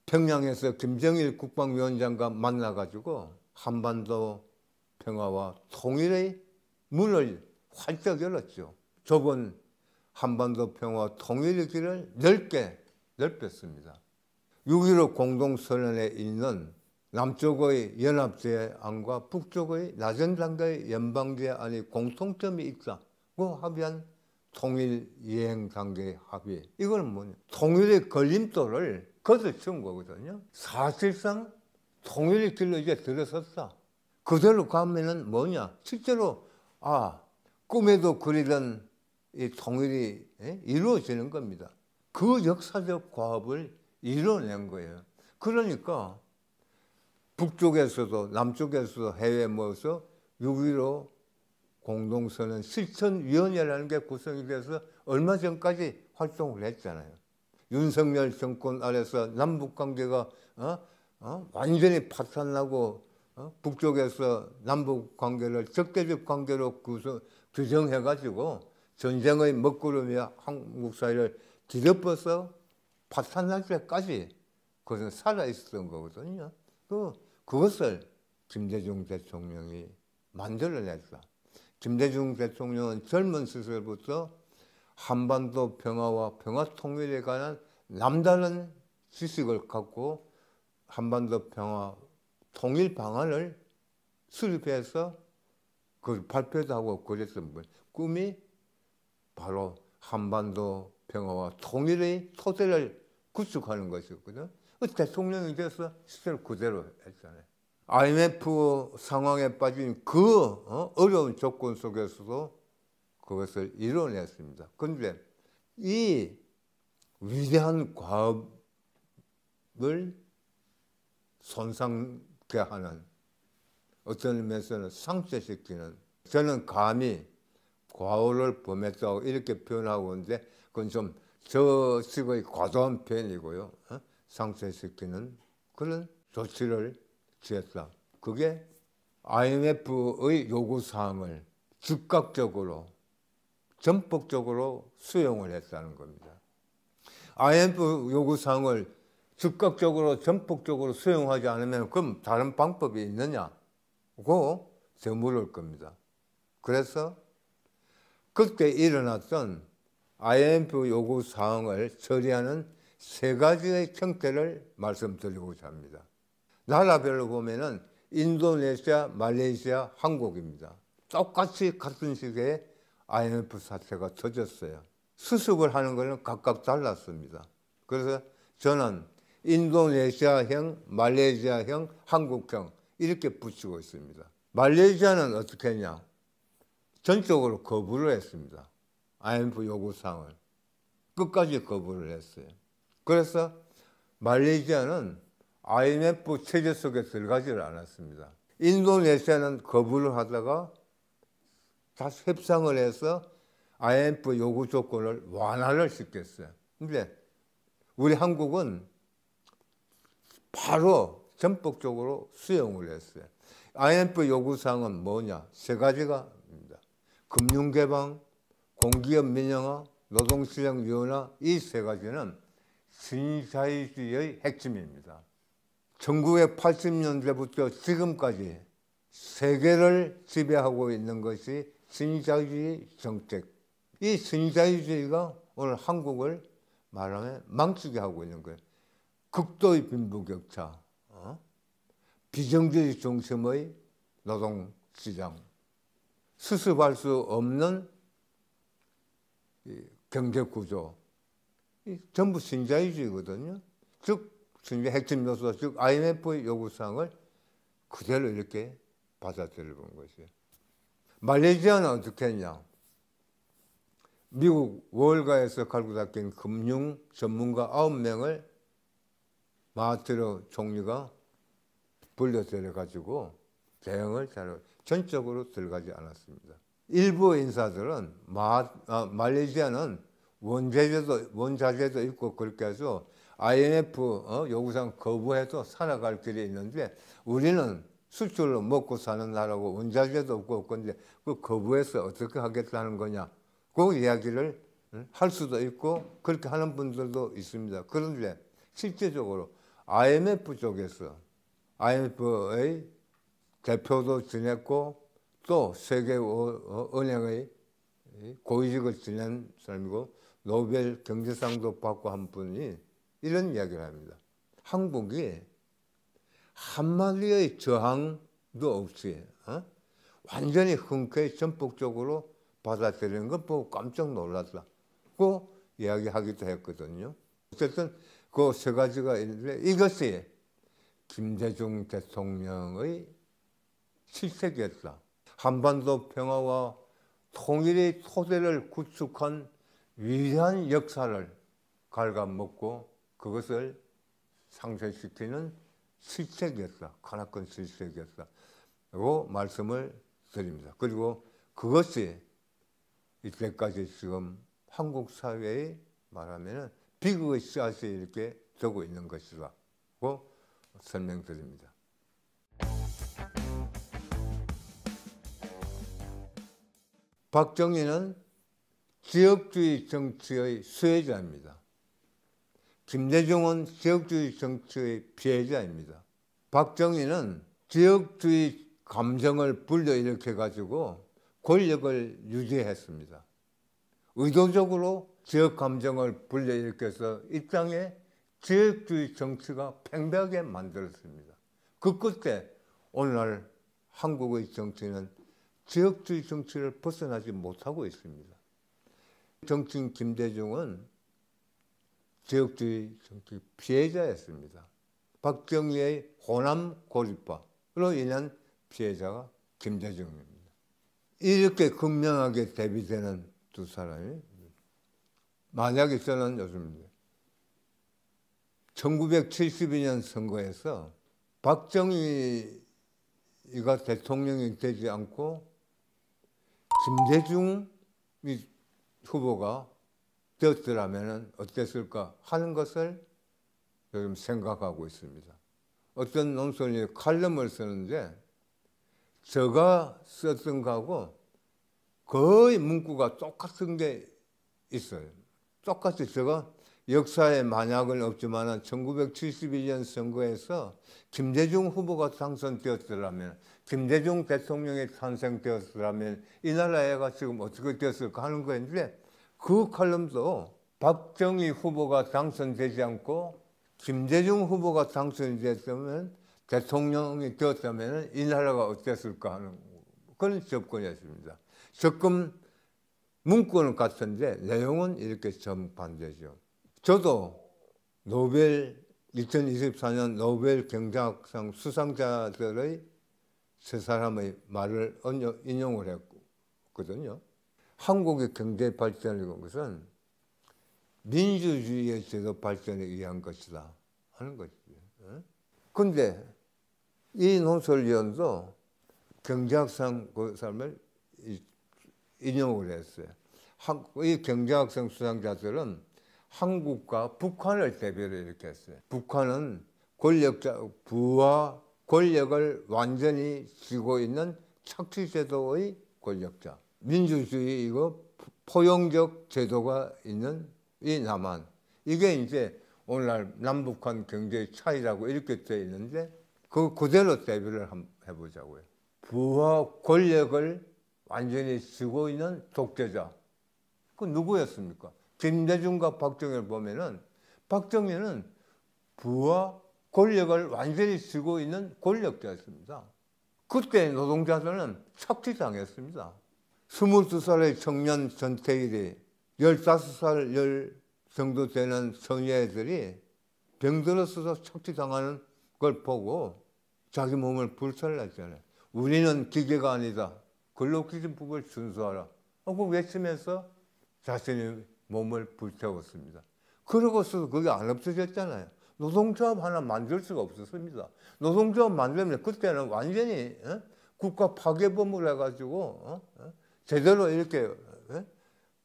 평양에서 김정일 국방위원장과 만나가지고 한반도 평화와 통일의 문을 활짝 열었죠. 좁은 한반도 평화 통일의 길을 넓혔습니다. 6.15 공동선언에 있는 남쪽의 연합제안과 북쪽의 낮은 단계의 연방제안이 공통점이 있다고 합의한 통일 이행 단계 합의. 이건 뭐냐? 통일의 걸림돌을 걷어치운 거거든요. 사실상 통일의 길로 이제 들어섰다. 그대로 가면은 뭐냐? 실제로 꿈에도 그리던 이 통일이 이루어지는 겁니다. 그 역사적 과업을 이뤄낸 거예요. 그러니까 북쪽에서도 남쪽에서도 해외에 모여서 6.15 공동선언 실천위원회라는 게 구성이 돼서 얼마 전까지 활동을 했잖아요. 윤석열 정권 아래서 남북관계가 완전히 파탄나고 북쪽에서 남북관계를 적대적 관계로 규정해가지고 전쟁의 먹구름이 한국 사회를 뒤덮어서 파탄날 때까지 그것은 살아있었던 거거든요. 그것을 김대중 대통령이 만들어냈다. 김대중 대통령은 젊은 시절부터 한반도 평화와 평화 통일에 관한 남다른 지식을 갖고 한반도 평화 통일 방안을 수립해서 그걸 발표도 하고 그랬던 분. 꿈이 바로 한반도 평화와 통일의 토대를 구축하는 것이었거든요. 대통령이 돼서 실제로 그대로 했잖아요. IMF 상황에 빠진 그 어려운 조건 속에서도 그것을 이뤄냈습니다. 그런데 이 위대한 과업을 손상케 하는, 어떤 의미에서는 상쇄시키는, 저는 감히 과오를 범했다고 이렇게 표현하고 있는데 그건 좀 저 식의 과도한 표현이고요. 상쇄시키는 그런 조치를 취했다. 그게 IMF의 요구사항을 즉각적으로 전폭적으로 수용을 했다는 겁니다. IMF 요구사항을 즉각적으로 전폭적으로 수용하지 않으면 그럼 다른 방법이 있느냐고 되물을 겁니다. 그래서 그때 일어났던 IMF 요구사항을 처리하는 세 가지의 형태를 말씀드리고자 합니다. 나라별로 보면은 인도네시아, 말레이시아, 한국입니다. 똑같이 같은 시기에 IMF 사태가 터졌어요. 수습을 하는 것은 각각 달랐습니다. 그래서 저는 인도네시아형, 말레이시아형, 한국형 이렇게 붙이고 있습니다. 말레이시아는 어떻게 했냐? 전적으로 거부를 했습니다. IMF 요구사항을. 끝까지 거부를 했어요. 그래서 말레이시아는 IMF 체제 속에 들어가지를 않았습니다. 인도네시아는 거부를 하다가 다시 협상을 해서 IMF 요구 조건을 완화를 시켰어요. 근데 우리 한국은 바로 전폭적으로 수용을 했어요. IMF 요구사항은 뭐냐? 세 가지가 입니다. 금융개방, 공기업 민영화, 노동시장 유연화 이 세 가지는 신자유주의의 핵심입니다. 1980년대부터 지금까지 세계를 지배하고 있는 것이 신자유주의 정책. 이 신자유주의가 오늘 한국을 말하면 망치게 하고 있는 거예요. 극도의 빈부격차, 비정규직 중심의 노동시장, 수습할 수 없는 경제구조, 전부 신자유주의거든요. 즉 신자의 핵심 요소, 즉 IMF의 요구사항을 그대로 이렇게 받아들여 본 것이에요. 말레이시아는 어떻게 했냐? 미국 월가에서 갈고 닦인 금융 전문가 9명을 마하티르 총리가 불러들여가지고 대응을 전적으로 들어가지 않았습니다. 일부 인사들은 말레이시아는 원자재도 있고 그렇게 해서 IMF 요구사항 거부해도 살아갈 길이 있는데 우리는 수출로 먹고 사는 나라고 원자재도 없고 근데 그 거부해서 어떻게 하겠다는 거냐 그 이야기를 할 수도 있고 그렇게 하는 분들도 있습니다. 그런데 실제적으로 IMF 쪽에서 IMF의 대표도 지냈고 또 세계은행의 고위직을 지낸 사람이고 노벨 경제상도 받고 한 분이 이런 이야기를 합니다. 한국이 한마디의 저항도 없이 완전히 흔쾌히 전폭적으로 받아들이는 것 보고 깜짝 놀랐다고 이야기하기도 했거든요. 어쨌든 그 세 가지가 있는데 이것이 김대중 대통령의 실책이었다. 한반도 평화와 통일의 토대를 구축한 위대한 역사를 갉아먹고 그것을 상쇄시키는 실책이었다. 크나큰 실책이었다. 라고 말씀을 드립니다. 그리고 그것이 이때까지 지금 한국 사회에 말하면 비극의 씨앗이 이렇게 되고 있는 것이라고 설명드립니다. 박정희는 지역주의 정치의 수혜자입니다. 김대중은 지역주의 정치의 피해자입니다. 박정희는 지역주의 감정을 불러일으켜가지고 권력을 유지했습니다. 의도적으로 지역 감정을 불러일으켜서 이 땅에 지역주의 정치가 팽배하게 만들었습니다. 그 끝에 오늘날 한국의 정치는 지역주의 정치를 벗어나지 못하고 있습니다. 정치인 김대중은 지역주의 정치 피해자였습니다. 박정희의 호남 고립화로 인한 피해자가 김대중입니다. 이렇게 극명하게 대비되는 두 사람이 만약에 저는 요즘 1972년 선거에서 박정희가 대통령이 되지 않고 김대중 후보가 되었더라면 어땠을까 하는 것을 요즘 생각하고 있습니다. 어떤 논설이 칼럼을 쓰는데 제가 썼던 거하고 거의 문구가 똑같은 게 있어요. 똑같이 제가 역사에 만약은 없지만 1971년 선거에서 김대중 후보가 당선되었더라면, 김대중 대통령이 탄생되었더라면 이 나라가 지금 어떻게 되었을까 하는 거였는데, 그 칼럼도 박정희 후보가 당선되지 않고 김대중 후보가 당선됐다면, 대통령이 되었다면 이 나라가 어땠을까 하는 그런 접근이었습니다. 접근 문구는 같은데 내용은 이렇게 정반대죠. 저도 2024년 노벨 경제학상 수상자들의 세 사람의 말을 인용을 했거든요. 한국의 경제 발전이라는 것은 민주주의의 제도 발전에 의한 것이다 하는 것이죠. 그런데 이 논설위원도 경제학상 그 사람을 인용을 했어요. 이 경제학상 수상자들은 한국과 북한을 대비를 이렇게 했어요. 북한은 부와 권력을 완전히 쥐고 있는 착취제도의 권력자. 민주주의이고 포용적 제도가 있는 이 남한. 이게 이제 오늘날 남북한 경제의 차이라고 이렇게 되어 있는데 그 그대로 대비를 해보자고요. 부와 권력을 완전히 쥐고 있는 독재자. 그 누구였습니까? 김대중과 박정희를 보면은 박정희는 부와 권력을 완전히 쥐고 있는 권력자였습니다. 그때 노동자들은 착취당했습니다. 22살의 청년 전태일이 15살 정도 되는 소녀애들이 병들어서도 착취당하는 걸 보고 자기 몸을 불살랐잖아요. 우리는 기계가 아니다. 근로기준법을 준수하라. 하고 외치면서 자신의 몸을 불태웠습니다. 그러고서도 그게 안 없어졌잖아요. 노동조합 하나 만들 수가 없었습니다. 노동조합 만들면 그때는 완전히 국가 파괴범을 해가지고 제대로 이렇게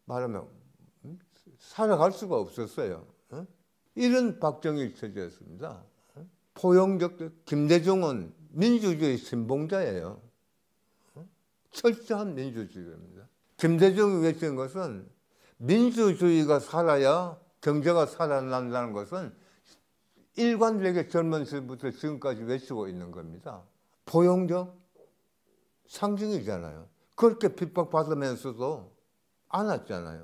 말하면 살아갈 수가 없었어요. 이런 박정희 체제였습니다. 포용적 김대중은 민주주의 신봉자예요. 철저한 민주주의입니다. 김대중이 외친 것은 민주주의가 살아야 경제가 살아난다는 것은 일관되게 젊은 시절부터 지금까지 외치고 있는 겁니다. 포용적 상징이잖아요. 그렇게 핍박받으면서도 안 왔잖아요.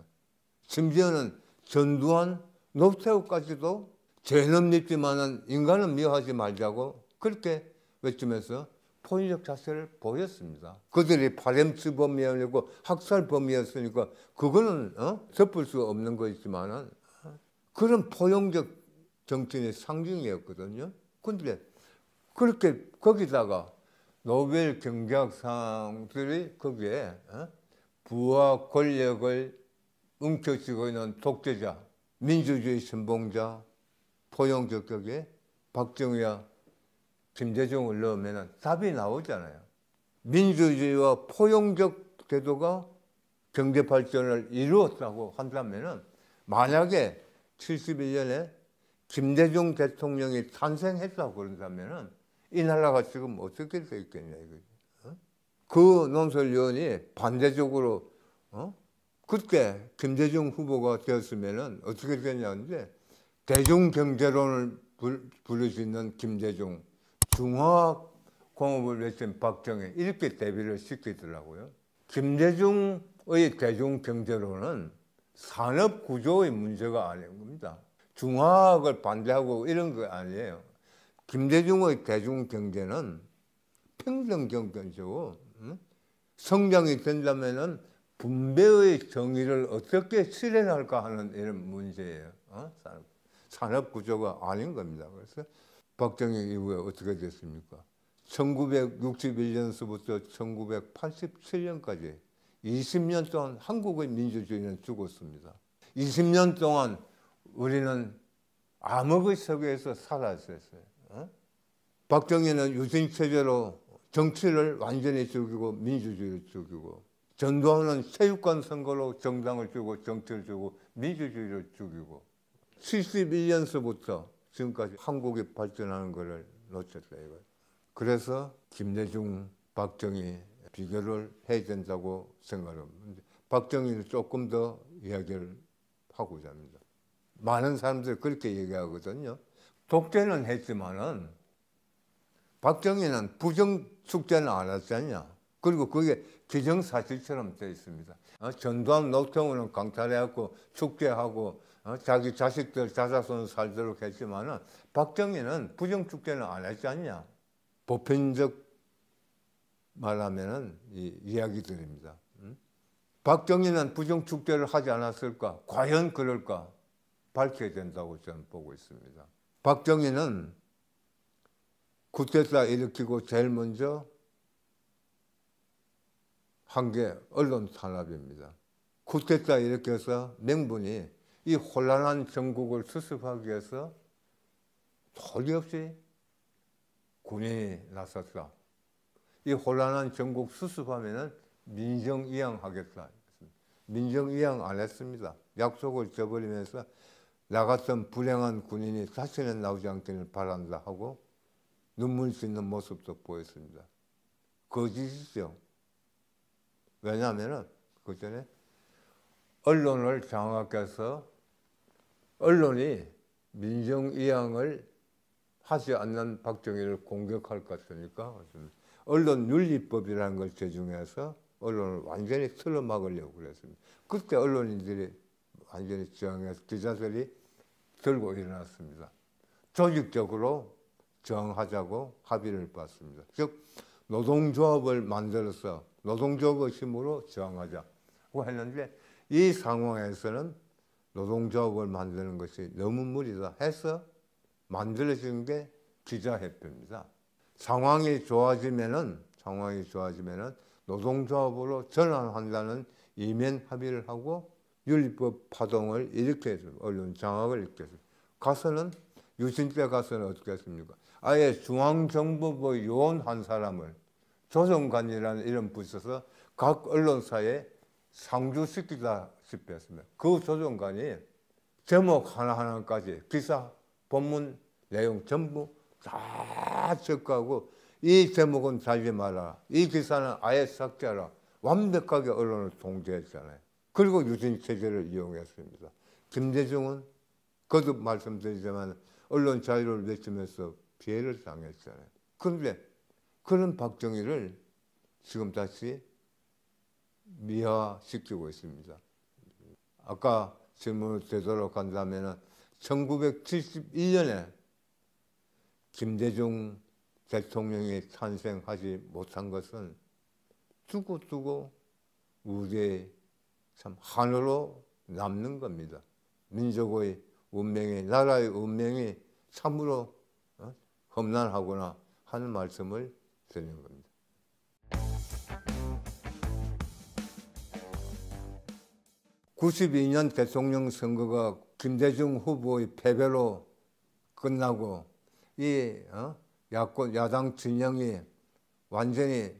심지어는 전두환, 노태우까지도 죄는 밉지만은 인간은 미워하지 말자고 그렇게 외치면서 포용적 자세를 보였습니다. 그들이 파렴치범이었고 학살범이었으니까 그거는 덮을 수 없는 것이지만은 그런 포용적 정치의 상징이었거든요. 그런데 그렇게 거기다가 노벨 경제학상들이 거기에 부와 권력을 움켜쥐고 있는 독재자, 민주주의 신봉자, 포용적 격에 박정희와 김대중을 넣으면 답이 나오잖아요. 민주주의와 포용적 제도가 경제 발전을 이루었다고 한다면 만약에 71년에 김대중 대통령이 탄생했다고 그런다면 이 나라가 지금 어떻게 돼 있겠냐 이거죠. 그 논설위원이 반대적으로 그때 김대중 후보가 되었으면 어떻게 되냐는데 대중경제론을 부르짖는 김대중, 중화공업을 외친 박정희 이렇게 대비를 시키더라고요. 김대중의 대중경제론은 산업구조의 문제가 아닌 겁니다. 중화학을 반대하고 이런 거 아니에요. 김대중의 대중경제는 평등경제죠. 성장이 된다면은 분배의 정의를 어떻게 실현할까 하는 이런 문제예요. 산업구조가 아닌 겁니다. 그래서 박정희 이후에 어떻게 됐습니까? 1961년서부터 1987년까지 20년 동안 한국의 민주주의는 죽었습니다. 20년 동안 우리는 암흑의 세계에서 살았었어요. 박정희는 유신체제로 정치를 완전히 죽이고 민주주의를 죽이고, 전두환은 체육관 선거로 정당을 주고 정치를 주고 민주주의를 죽이고, 71년서부터 지금까지 한국이 발전하는 것을 놓쳤다 이거예요. 그래서 김대중, 박정희 비교를 해야 된다고 생각합니다. 박정희는 조금 더 이야기를 하고자 합니다. 많은 사람들이 그렇게 얘기하거든요. 독재는 했지만은 박정희는 부정축제는 안 했잖냐. 그리고 그게 기정사실처럼 되어 있습니다. 전두환, 노태우는 강탈해갖고 축제하고 자기 자식들 자자손 살도록 했지만은 박정희는 부정축제는 안 했지 않냐. 보편적 말하면은 이 이야기들입니다. 박정희는 부정축제를 하지 않았을까? 과연 그럴까? 밝혀야 된다고 저는 보고 있습니다. 박정희는 쿠데타 일으키고 제일 먼저 한 게 언론 탄압입니다. 쿠데타 일으켜서 명분이 이 혼란한 정국을 수습하기 위해서 도리 없이 군인이 나섰다. 이 혼란한 정국 수습하면은 민정이양하겠다. 민정이양 안 했습니다. 약속을 저버리면서 나 같은 불행한 군인이 다시는 나오지 않기를 바란다 하고 눈물 짓는 모습도 보였습니다. 거짓이죠. 왜냐하면 그 전에 언론을 장악해서 언론이 민정이양을 하지 않는 박정희를 공격할 것 같으니까 언론윤리법이라는 걸 제정해서 언론을 완전히 틀어막으려고 그랬습니다. 그때 언론인들이 완전히 저항해서 기자들이 들고 일어났습니다. 조직적으로 저항하자고 합의를 봤습니다. 즉 노동조합을 만들어서 노동조합의 힘으로 저항하자고 했는데 이 상황에서는 노동조합을 만드는 것이 너무 무리다 해서 만들어진 게 기자협회입니다. 상황이 좋아지면은 노동조합으로 전환한다는 이면 합의를 하고 윤리법 파동을 일으켜서 언론 장악을 일으켜서 가서는 유신 때 가서는 어떻게 했습니까? 아예 중앙정보부 요원 한 사람을 조정관이라는 이름 붙여서 각 언론사에 상주시키다시피 했습니다. 그 조정관이 제목 하나하나까지 기사 본문 내용 전부 다 적하고 이 제목은 달지 마라. 이 기사는 아예 삭제하라. 완벽하게 언론을 통제했잖아요. 그리고 유신체제를 이용했습니다. 김대중은 거듭 말씀드리지만 언론 자유를 외치면서 피해를 당했잖아요. 그런데 그런 박정희를 지금 다시 미화시키고 있습니다. 아까 질문을 되도록 한다면 1971년에 김대중 대통령이 탄생하지 못한 것은 두고두고 우리의 참 한으로 남는 겁니다. 민족의 운명이, 나라의 운명이 참으로 험난하구나 하는 말씀을 드리는 겁니다. 92년 대통령 선거가 김대중 후보의 패배로 끝나고 이 야당 진영이 완전히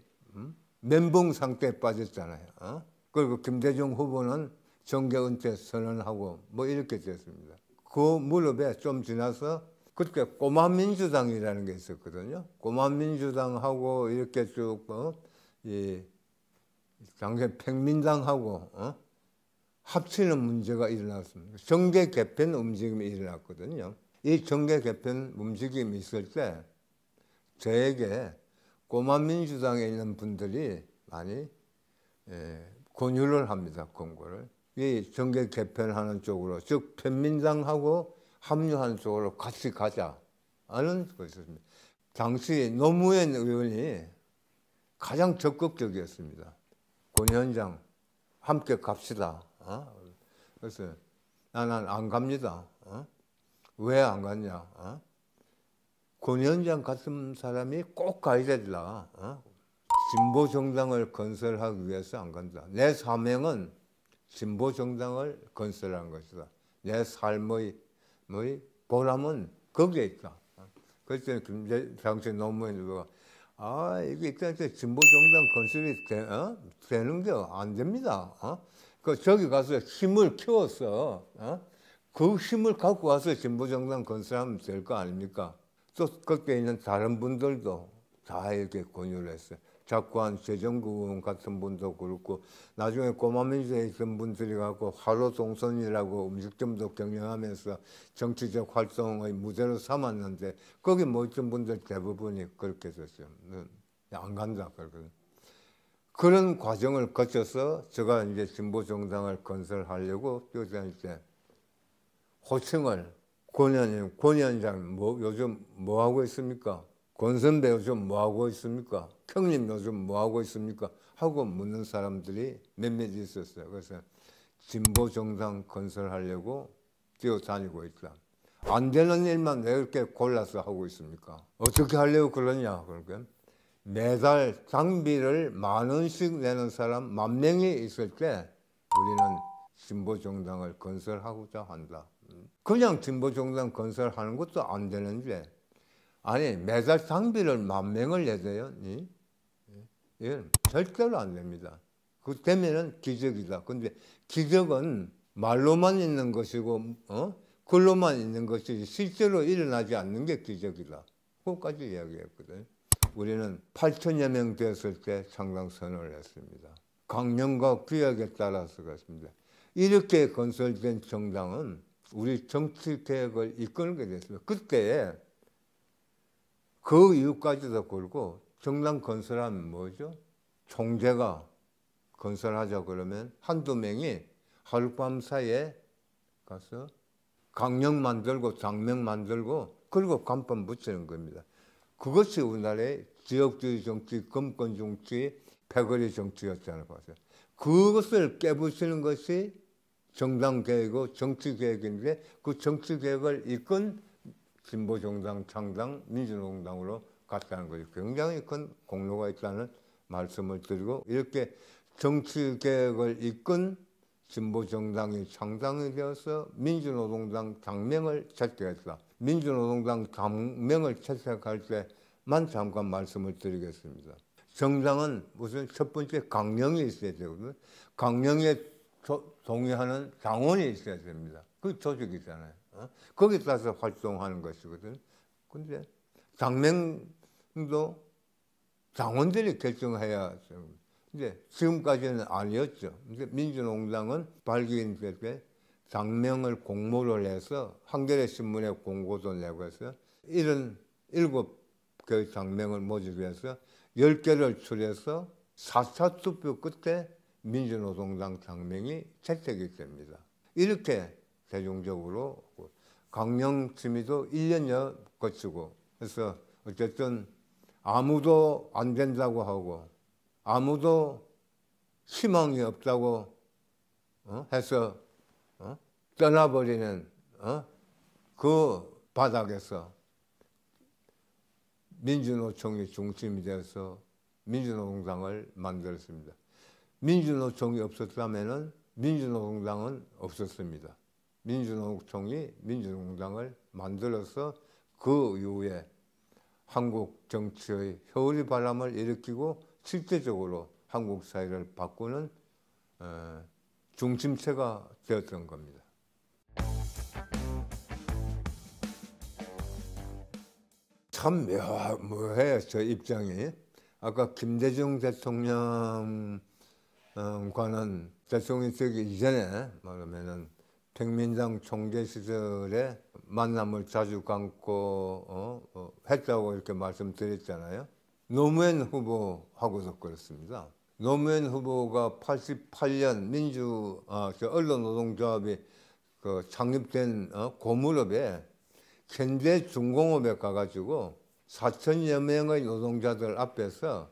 멘붕 상태에 빠졌잖아요. 그리고 김대중 후보는 정계 은퇴 선언하고 뭐 이렇게 됐습니다. 그 무렵에 좀 지나서 그때 꼬마민주당이라는 게 있었거든요. 꼬마민주당하고 이렇게 쭉 당시 평민당하고 합치는 문제가 일어났습니다. 정계 개편 움직임이 일어났거든요. 이 정계 개편 움직임이 있을 때 저에게 꼬마민주당에 있는 분들이 많이 권유를 합니다. 권고를. 이 정계 개편하는 쪽으로, 즉 편민당하고 합류하는 쪽으로 같이 가자 하는 것이었습니다. 당시 노무현 의원이 가장 적극적이었습니다. 권위원장 함께 갑시다. 그래서 나는 안 갑니다. 왜 안 갔냐? 권위원장 같은 사람이 꼭 가야 된다. 진보 정당을 건설하기 위해서 안 간다. 내 사명은 진보 정당을 건설하는 것이다. 내 삶의 보람은 거기에 있다. 그래서 당시 노무현 후보가 이게 일단 진보 정당 건설이 되는 게 안 됩니다. 저기 가서 힘을 키워서 그 힘을 갖고 와서 진보 정당 건설하면 될 거 아닙니까? 또 거기에 있는 다른 분들도 다 이렇게 권유를 했어요. 작고한 재정구 같은 분도 그렇고 나중에 꼬마민주에 있던 분들이 갖고 화로동선이라고 음식점도 경영하면서 정치적 활동의 무대로 삼았는데 거기 모였던 분들 대부분이 그렇게 됐어요. 안 간다 그러거든. 그런 과정을 거쳐서 제가 이제 진보정당을 건설하려고 뛰어다닐 때 호칭을 권위원장 뭐 요즘 뭐 하고 있습니까? 권선배 요즘 뭐 하고 있습니까? 형님 요즘 뭐 하고 있습니까? 하고 묻는 사람들이 몇몇 있었어요. 그래서 진보정당 건설하려고 뛰어다니고 있다. 안 되는 일만 왜 이렇게 골라서 하고 있습니까? 어떻게 하려고 그러냐? 그러니까 매달 장비를 10,000원씩 내는 사람 10,000명이 있을 때 우리는 진보정당을 건설하고자 한다. 그냥 진보정당 건설하는 것도 안 되는데 아니 매달 장비를 10,000명을 내세요? 이건 절대로 안 됩니다. 그 되면은 기적이다. 근데 기적은 말로만 있는 것이고 글로만 있는 것이지 실제로 일어나지 않는 게 기적이다. 그것까지 이야기했거든. 우리는 8,000여 명 되었을 때 창당 선언을 했습니다. 강령과 규약에 따라서 그렇습니다. 이렇게 건설된 정당은 우리 정치 개혁을 이끌게 됐습니다. 그때에 그 이유까지도 그렇고 정당 건설하면 뭐죠? 총재가 건설하자 그러면 한두 명이 하룻밤 사이에 가서 강령 만들고 장명 만들고 그리고 간판 붙이는 겁니다. 그것이 우리나라의 지역주의 정치, 금권 정치, 패거리 정치였잖아요. 그것을 깨부수는 것이 정당개혁이고 정치개혁인데 그 정치개혁을 이끈 진보정당, 창당, 민주노동당으로 갔다는 거죠. 굉장히 큰 공로가 있다는 말씀을 드리고 이렇게 정치개혁을 이끈 진보정당이 창당이 되어서 민주노동당 당명을 채택했다. 민주노동당 당명을 채택할 때만 잠깐 말씀을 드리겠습니다. 정당은 무슨 첫 번째 강령이 있어야 되거든요. 강령에 동의하는 당원이 있어야 됩니다. 그 조직이잖아요. 거기에 따라서 활동하는 것이거든. 근데 당명도 당원들이 결정해야. 근데 지금까지는 아니었죠. 근데 민주노동당은 발기인될 때 당명을 공모를 해서 한겨레 신문에 공고도 내고 해서 77개의 당명을 모집해서 10개를 추려서 4차 투표 끝에 민주노동당 당명이 채택이 됩니다. 이렇게 대중적으로 강령 심의도 1년여 거치고 그래서 어쨌든 아무도 안 된다고 하고 아무도 희망이 없다고 해서 떠나버리는 그 바닥에서 민주노총이 중심이 되어서 민주노동당을 만들었습니다. 민주노총이 없었다면 민주노동당은 없었습니다. 민주노총이 민주노동당을 만들어서 그 이후에 한국 정치의 효리 바람을 일으키고 실제적으로 한국 사회를 바꾸는 중심체가 되었던 겁니다. 참 묘해요, 저 입장이. 아까 김대중 대통령과는 대통령이 되기 이전에 말하면은 백민당 총재 시절에 만남을 자주 갖고 했다고 이렇게 말씀드렸잖아요. 노무현 후보하고도 그렇습니다. 노무현 후보가 88년 언론노동조합이 창립된 고무업에 현대중공업에 가가지고 4,000여 명의 노동자들 앞에서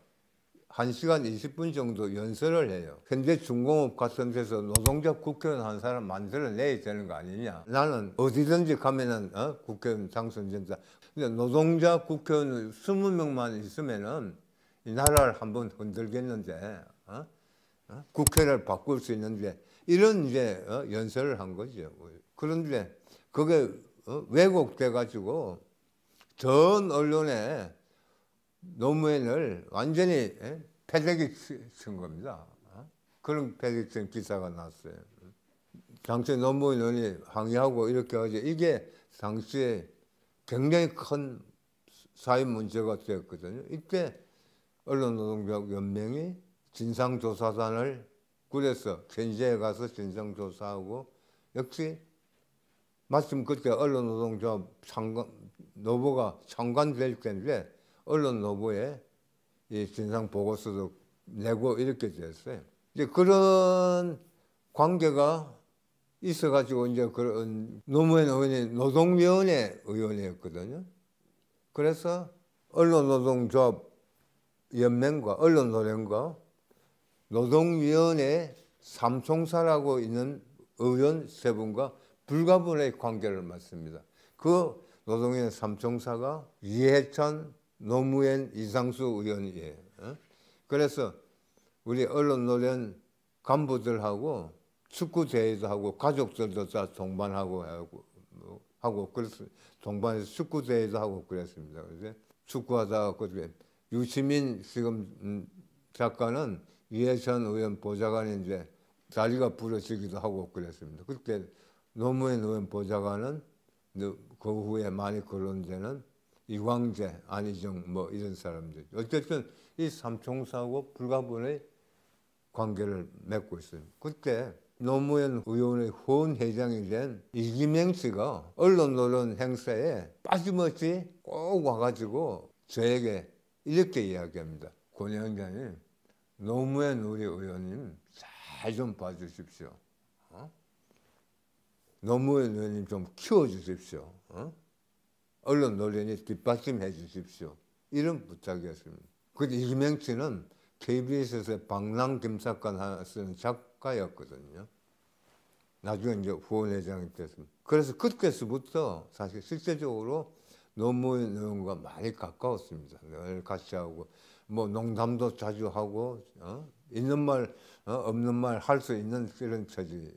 1시간 20분 정도 연설을 해요. 현대중공업 같은 데서 노동자 국회의원 한 사람 만들어내야 되는 거 아니냐. 나는 어디든지 가면은 국회의원 당선된다. 근데 노동자 국회의원 20명만 있으면은 이 나라를 한번 흔들겠는데 국회를 바꿀 수 있는데 이런 이제 연설을 한 거죠. 그런데 그게 왜곡돼 가지고 전 언론에 노무현을 완전히 패대기 친 겁니다. 그런 패대기 친 기사가 났어요. 당시에 노무현 의원이 항의하고 이렇게 하죠. 이게 당시에 굉장히 큰 사회 문제가 되었거든요. 이때 언론노동조합연맹이 진상조사단을 꾸려서 현지에 가서 진상조사하고, 역시 마침 그때 언론노동조합 노보가 창관될 때인데 언론노보에 이 진상보고서도 내고 이렇게 됐어요. 이제 그런 관계가 있어가지고 이제 그런 노무현 의원이 노동위원회 의원이었거든요. 그래서 언론노동조합 연맹과 언론노련과 노동위원회 삼총사라고 있는 의원 세 분과 불가분의 관계를 맡습니다. 그 노동위원회 삼총사가 이해찬, 노무현, 이상수 의원이에요. 그래서 우리 언론노련 간부들하고 축구 대회도 하고 가족들도 다 동반하고 그래서 동반해서 축구 대회도 하고 그랬습니다. 그래서 축구하다가 그 유시민 지금 작가는 이해찬 의원 보좌관인데 자리가 부러지기도 하고 그랬습니다. 그때 노무현 의원 보좌관은 그 후에 많이 거론되는 이광재, 안희정 뭐 이런 사람들. 어쨌든 이 삼총사하고 불가분의 관계를 맺고 있어요. 그때 노무현 의원의 후원회장이 된 이기명 씨가 언론노련 행사에 빠짐없이 꼭 와가지고 저에게 이렇게 이야기합니다. 권영장님, 노무현 우리 의원님 잘 좀 봐주십시오. 노무현 의원님 좀 키워주십시오. 언론노련이 뒷받침해 주십시오. 이런 부탁이었습니다. 근데 이기명 씨는 KBS에서 방랑김사관 쓰는 작가였거든요. 나중에 이제 후원회장이 됐습니다. 그래서 그때서부터 사실 실제적으로 노무현 의원과 많이 가까웠습니다. 늘 같이 하고 뭐 농담도 자주 하고 있는 말 없는 말 할 수 있는 그런 처지.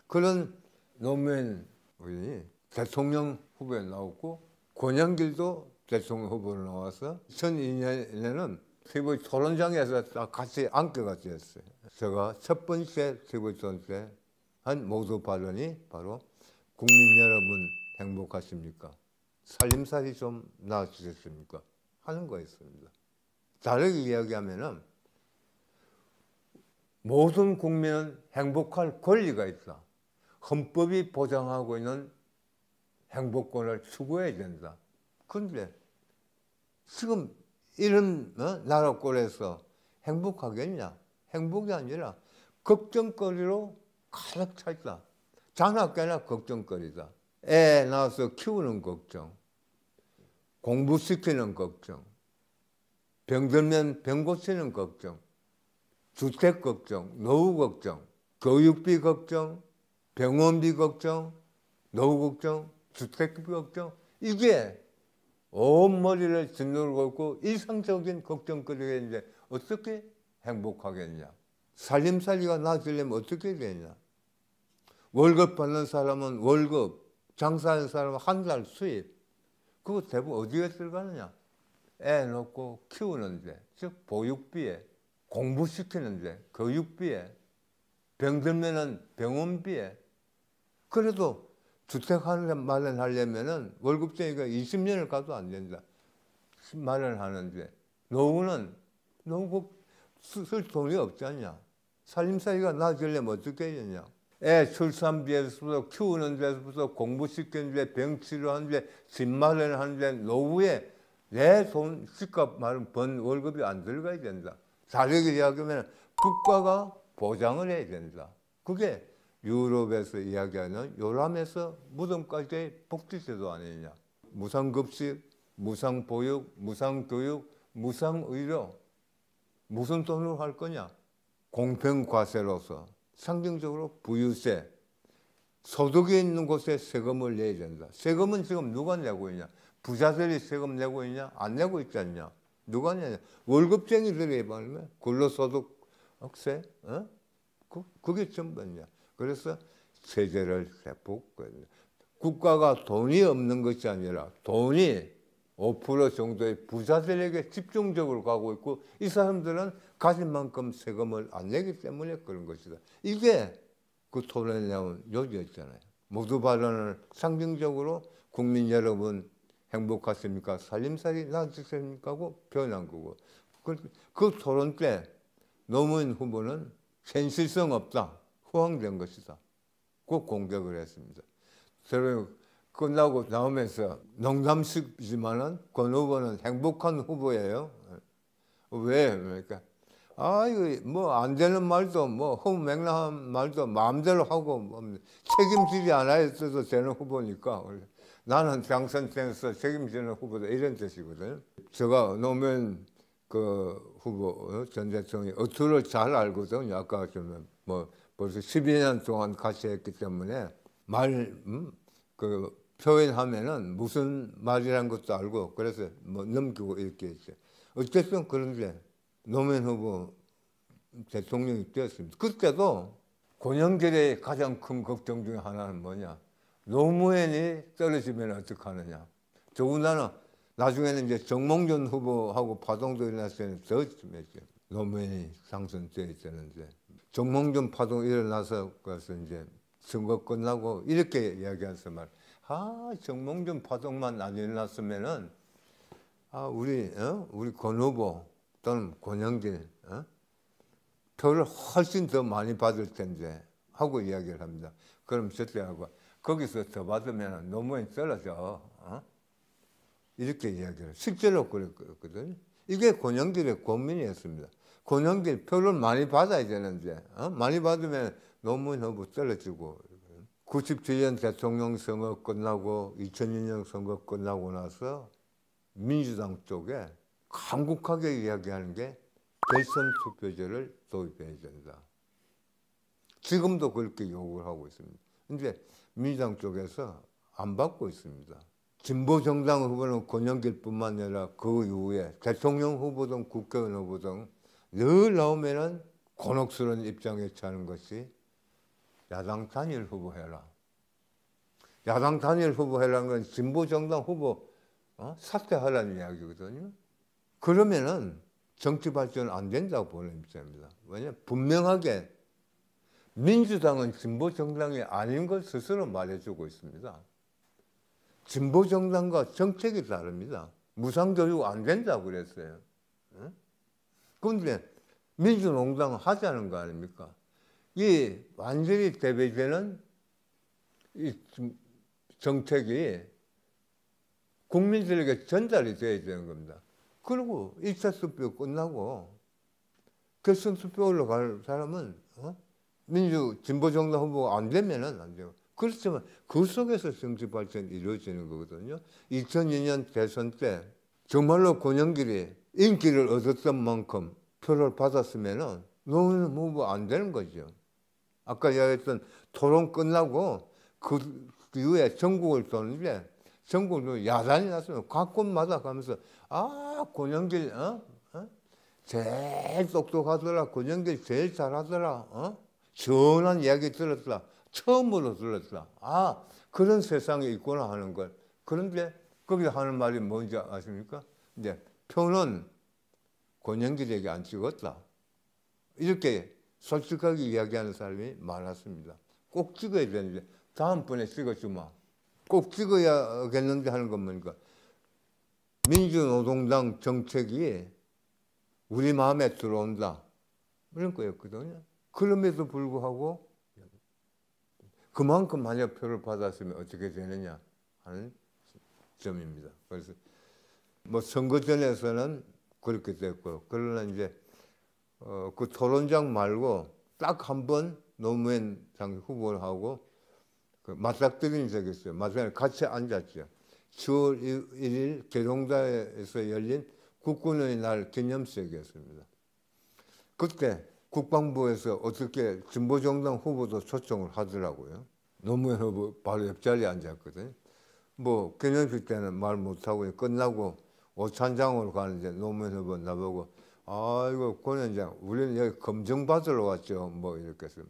그런 노무현 의원이 대통령 후보에 나왔고 권영길도 대통령 후보로 나와서 2002년에는 TV 토론장에서 다 같이 앉혀가 되었어요. 제가 첫 번째 TV 토론 때 한 모두 발언이 바로 국민 여러분 행복하십니까? 살림살이 좀 나아지셨습니까? 하는 거였습니다. 다르게 이야기하면은 모든 국민은 행복할 권리가 있다. 헌법이 보장하고 있는 행복권을 추구해야 된다. 그런데 지금 이런 나라 꼴에서 행복하겠냐? 행복이 아니라 걱정거리로 가득 차 있다. 자나깨나 걱정거리다. 애 낳아서 키우는 걱정, 공부시키는 걱정, 병들면 병 고치는 걱정, 주택 걱정, 노후 걱정, 교육비 걱정, 병원비 걱정, 노후 걱정, 주택비 걱정, 이게 온 머리를 짓누르고 있고 일상적인 걱정거리가 있는데 어떻게 행복하겠냐? 살림살이가 나아지려면 어떻게 되냐? 월급 받는 사람은 월급, 장사하는 사람은 한 달 수입, 그거 대부분 어디에 들어가느냐? 애 놓고 키우는데, 즉 보육비에, 공부시키는데, 교육비에, 병들면은 병원비에. 그래도 주택 마련하려면은 월급쟁이가 20년을 가도 안 된다. 마련하는데 노후는 노후 쓸 돈이 없지 않냐. 살림살이가 나아지려면 어떻게 해야 되냐. 애 출산비에서부터 키우는 데서부터 공부시키는데 병치료하는데 집 마련하는데 노후에 내 돈 집값 말은 번 월급이 안 들어가야 된다. 다르게 이야기하면 국가가 보장을 해야 된다. 그게 유럽에서 이야기하는 요람에서 무덤까지의 복지제도 아니냐. 무상급식, 무상보육, 무상교육, 무상의료. 무슨 돈으로 할 거냐. 공평과세로서 상징적으로 부유세, 소득이 있는 곳에 세금을 내야 된다. 세금은 지금 누가 내고 있냐. 부자들이 세금 내고 있냐? 안 내고 있지 않냐. 누가 내냐. 월급쟁이들이 말하면 근로소득세, 그게 전부냐. 그래서 세제를 대폭 국가가 돈이 없는 것이 아니라 돈이 5% 정도의 부자들에게 집중적으로 가고 있고 이 사람들은 가진 만큼 세금을 안 내기 때문에 그런 것이다. 이게 그 토론에 나온 요지였잖아요. 모두 발언을 상징적으로 국민 여러분 행복하십니까? 살림살이 나아지십니까? 하고 표현한 거고 그 토론 때 노무현 후보는 현실성 없다, 후황된 것이다. 그 공격을 했습니다. 저는 끝나고 나오면서 농담식이지만은 권 후보는 행복한 후보예요. 왜? 그러니까 이거 뭐 안 되는 말도 뭐 허무맹랑한 말도 마음대로 하고 뭐 책임지지 않아야 써도 되는 후보니까 나는 당선돼서 책임지는 후보다 이런 뜻이거든요. 제가 노무현 그 후보 전 대통령이 어투를 잘 알거든요. 아까 저는 뭐 벌써 12년 동안 같이 했기 때문에 그 표현하면은 무슨 말이라는 것도 알고 그래서 뭐 넘기고 이렇게 했어요. 어쨌든 그런데 노무현 후보 대통령이 되었습니다. 그때도 권영길의 가장 큰 걱정 중에 하나는 뭐냐? 노무현이 떨어지면 어떡하느냐? 더군다나 나중에는 이제 정몽준 후보하고 파동도 일어났을 때는 더 심했죠. 노무현이 당선되어 있었는데 정몽준 파동 일어나서 그래서 이제 선거 끝나고 이렇게 이야기해서 말. 정몽준 파동만 안 일어났으면은 우리 권 후보 또는 권영길 표를 훨씬 더 많이 받을 텐데 하고 이야기를 합니다. 그럼 저때하고 거기서 더 받으면 노무현이 떨어져. 이렇게 이야기를 실제로 그랬거든요. 이게 권영길의 고민이었습니다. 권영길 표를 많이 받아야 되는데 많이 받으면 노무현 후보 떨어지고 97년 대통령 선거 끝나고 2002년 선거 끝나고 나서 민주당 쪽에 강국하게 이야기하는 게 대선 투표제를 도입해야 된다. 지금도 그렇게 요구를 하고 있습니다. 근데 민주당 쪽에서 안 받고 있습니다. 진보정당 후보는 권영길뿐만 아니라 그 이후에 대통령 후보든 국회의원 후보든 늘 나오면은 곤혹스러운 입장에 처하는 것이 야당 단일 후보 해라. 야당 단일 후보 해라는 건 진보정당 후보 사퇴하라는 이야기거든요. 그러면은 정치 발전 안 된다고 보는 입장입니다. 왜냐하면 분명하게 민주당은 진보정당이 아닌 걸 스스로 말해주고 있습니다. 진보정당과 정책이 다릅니다. 무상교육 안 된다고 그랬어요. 그런데 민주농당은 하자는 거 아닙니까? 이 완전히 대비되는 이 정책이 국민들에게 전달이 돼야 되는 겁니다. 그리고 1차 투표 끝나고 결선 투표 올라갈 사람은 진보정당 후보가 안 되면은 안 돼요. 그렇지만 그 속에서 정치 발전이 이루어지는 거거든요. 2002년 대선 때 정말로 권영길이 인기를 얻었던 만큼 표를 받았으면은 노무현 후보 안 되는 거죠. 아까 이야기했던 토론 끝나고 그 이후에 전국을 도는데 전국으로 야단이 났으면 각 곳마다 가면서 권영길 제일 똑똑하더라. 권영길 제일 잘하더라. 시원한 이야기 들었다. 처음으로 들었다. 그런 세상에 있구나 하는 걸. 그런데 거기서 하는 말이 뭔지 아십니까? 이제 표는 권영길에게 안 찍었다. 이렇게 솔직하게 이야기하는 사람이 많았습니다. 꼭 찍어야 되는데 다음번에 찍어주마. 꼭 찍어야겠는데 하는 건 뭡니까? 민주노동당 정책이 우리 마음에 들어온다. 이런 거였거든요. 그럼에도 불구하고 그만큼 만약 표를 받았으면 어떻게 되느냐 하는 점입니다. 그래서 뭐 선거전에서는 그렇게 됐고, 그러나 이제 그 토론장 말고 딱 한 번 노무현 당 후보를 하고 맞닥뜨린 적이 있어요. 맞닥뜨려 같이 앉았죠. 10월 1일 계룡다에서 열린 국군의 날 기념식이었습니다. 그때 국방부에서 어떻게 진보정당 후보도 초청을 하더라고요. 노무현 후보 바로 옆자리에 앉았거든요. 뭐 기념식 때는 말 못하고 끝나고 오찬장으로 가는데 노무현 후보 나보고 아이고 권 위원장 우리는 여기 검증받으러 왔죠. 뭐 이렇게 해서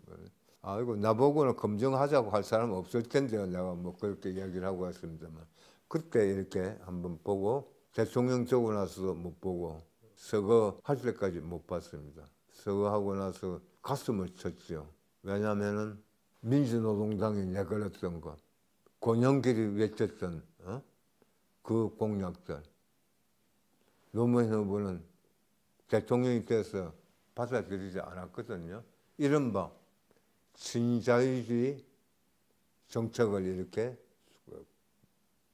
아이고 나보고는 검증하자고 할 사람 없을 텐데요. 내가 뭐 그렇게 이야기를 하고 왔습니다만 그때 이렇게 한번 보고 대통령 되고 나서도 못 보고 서거 할 때까지 못 봤습니다. 서거하고 나서 가슴을 쳤죠. 왜냐하면은 민주노동당이 내걸었던 것, 권영길이 외쳤던 그 공약들, 노무현 후보는 대통령이 돼서 받아들이지 않았거든요. 이른바 친자유주의 정책을 이렇게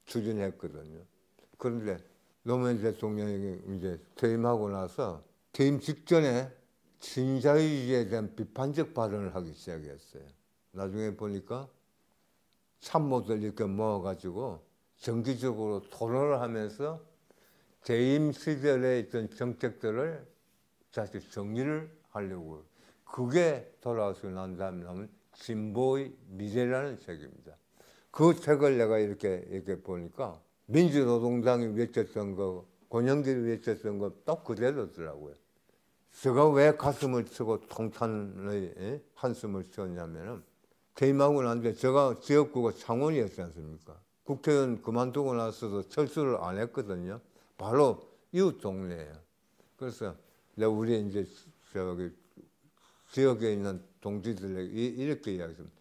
추진했거든요. 그런데 노무현 대통령이 이제 퇴임하고 나서 퇴임 직전에 친자유주의에 대한 비판적 발언을 하기 시작했어요. 나중에 보니까 참모들 이렇게 모아가지고 정기적으로 토론을 하면서 재임 시절에 있던 정책들을 다시 정리를 하려고. 그게 돌아와서 난 다음에 나온 진보의 미래라는 책입니다. 그 책을 내가 이렇게 보니까 민주노동당이 외쳤던 거, 권영길이 외쳤던 거 딱 그대로더라고요. 제가 왜 가슴을 치고 통탄의 한숨을 쉬었냐면은 퇴임하고 난 뒤에 제가 지역구가 창원이었지 않습니까? 국회의원 그만두고 나서도 철수를 안 했거든요. 바로 이웃 동네예요. 그래서 내가 우리 이제 저기 지역에 있는 동지들에게 이렇게 이야기했습니다.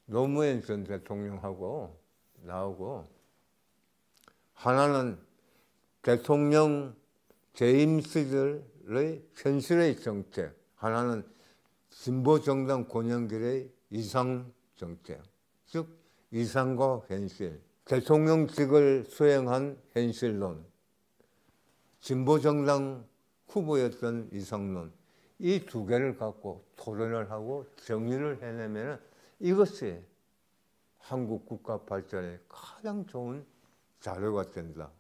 노무현 전 대통령하고 나하고 하나는 대통령 재임 시절의 현실의 정책, 하나는 진보정당 권영길의 이상 정책, 즉 이상과 현실, 대통령직을 수행한 현실론, 진보정당 후보였던 이상론, 이 두 개를 갖고 토론을 하고 정리를 해내면 이것이 한국 국가 발전에 가장 좋은 자료가 된다.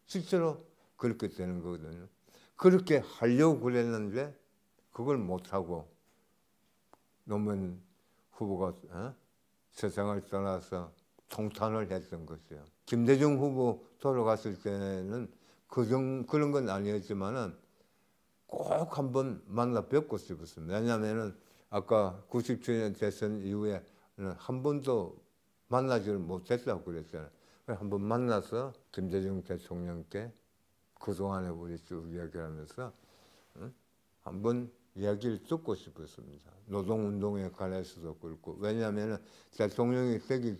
실제로 그렇게 되는 거거든요. 그렇게 하려고 그랬는데 그걸 못하고 노무현 후보가 세상을 떠나서 통탄을 했던 것이에요. 김대중 후보 돌아갔을 때는 그런 건 아니었지만은 꼭 한번 만나 뵙고 싶었습니다. 왜냐하면은 아까 97년 대선 이후에 한 번도 만나지를 못했다고 그랬잖아요. 한번 만나서 김대중 대통령께 그동안에 우리 쭉 이야기하면서 한번 이야기를 듣고 싶었습니다. 노동운동에 관해서도 그렇고. 왜냐하면 대통령이 되기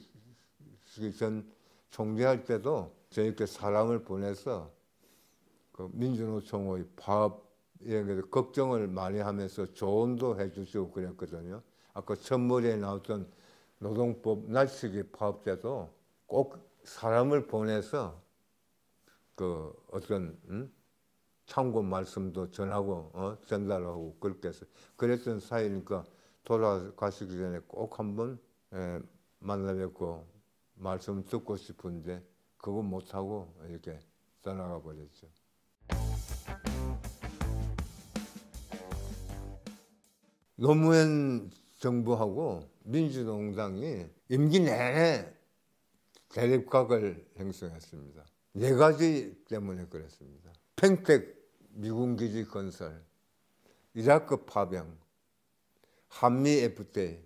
전 총재할 때도 저희께 사람을 보내서 그 민주노총의 파업 이런 게 걱정을 많이 하면서 조언도 해주시고 그랬거든요. 아까 첫머리에 나왔던 노동법 날치기 파업 때도 꼭 사람을 보내서 그 어떤 참고 말씀도 전하고 전달하고 그렇게 해서 그랬던 사이니까 돌아가시기 전에 꼭 한번 만나 뵙고 말씀 듣고 싶은데 그거 못하고 이렇게 떠나가 버렸죠. 노무현 정부하고 민주노동당이 임기 내내 대립각을 형성했습니다. 4가지 때문에 그랬습니다. 평택 미군기지 건설, 이라크 파병, 한미 FTA,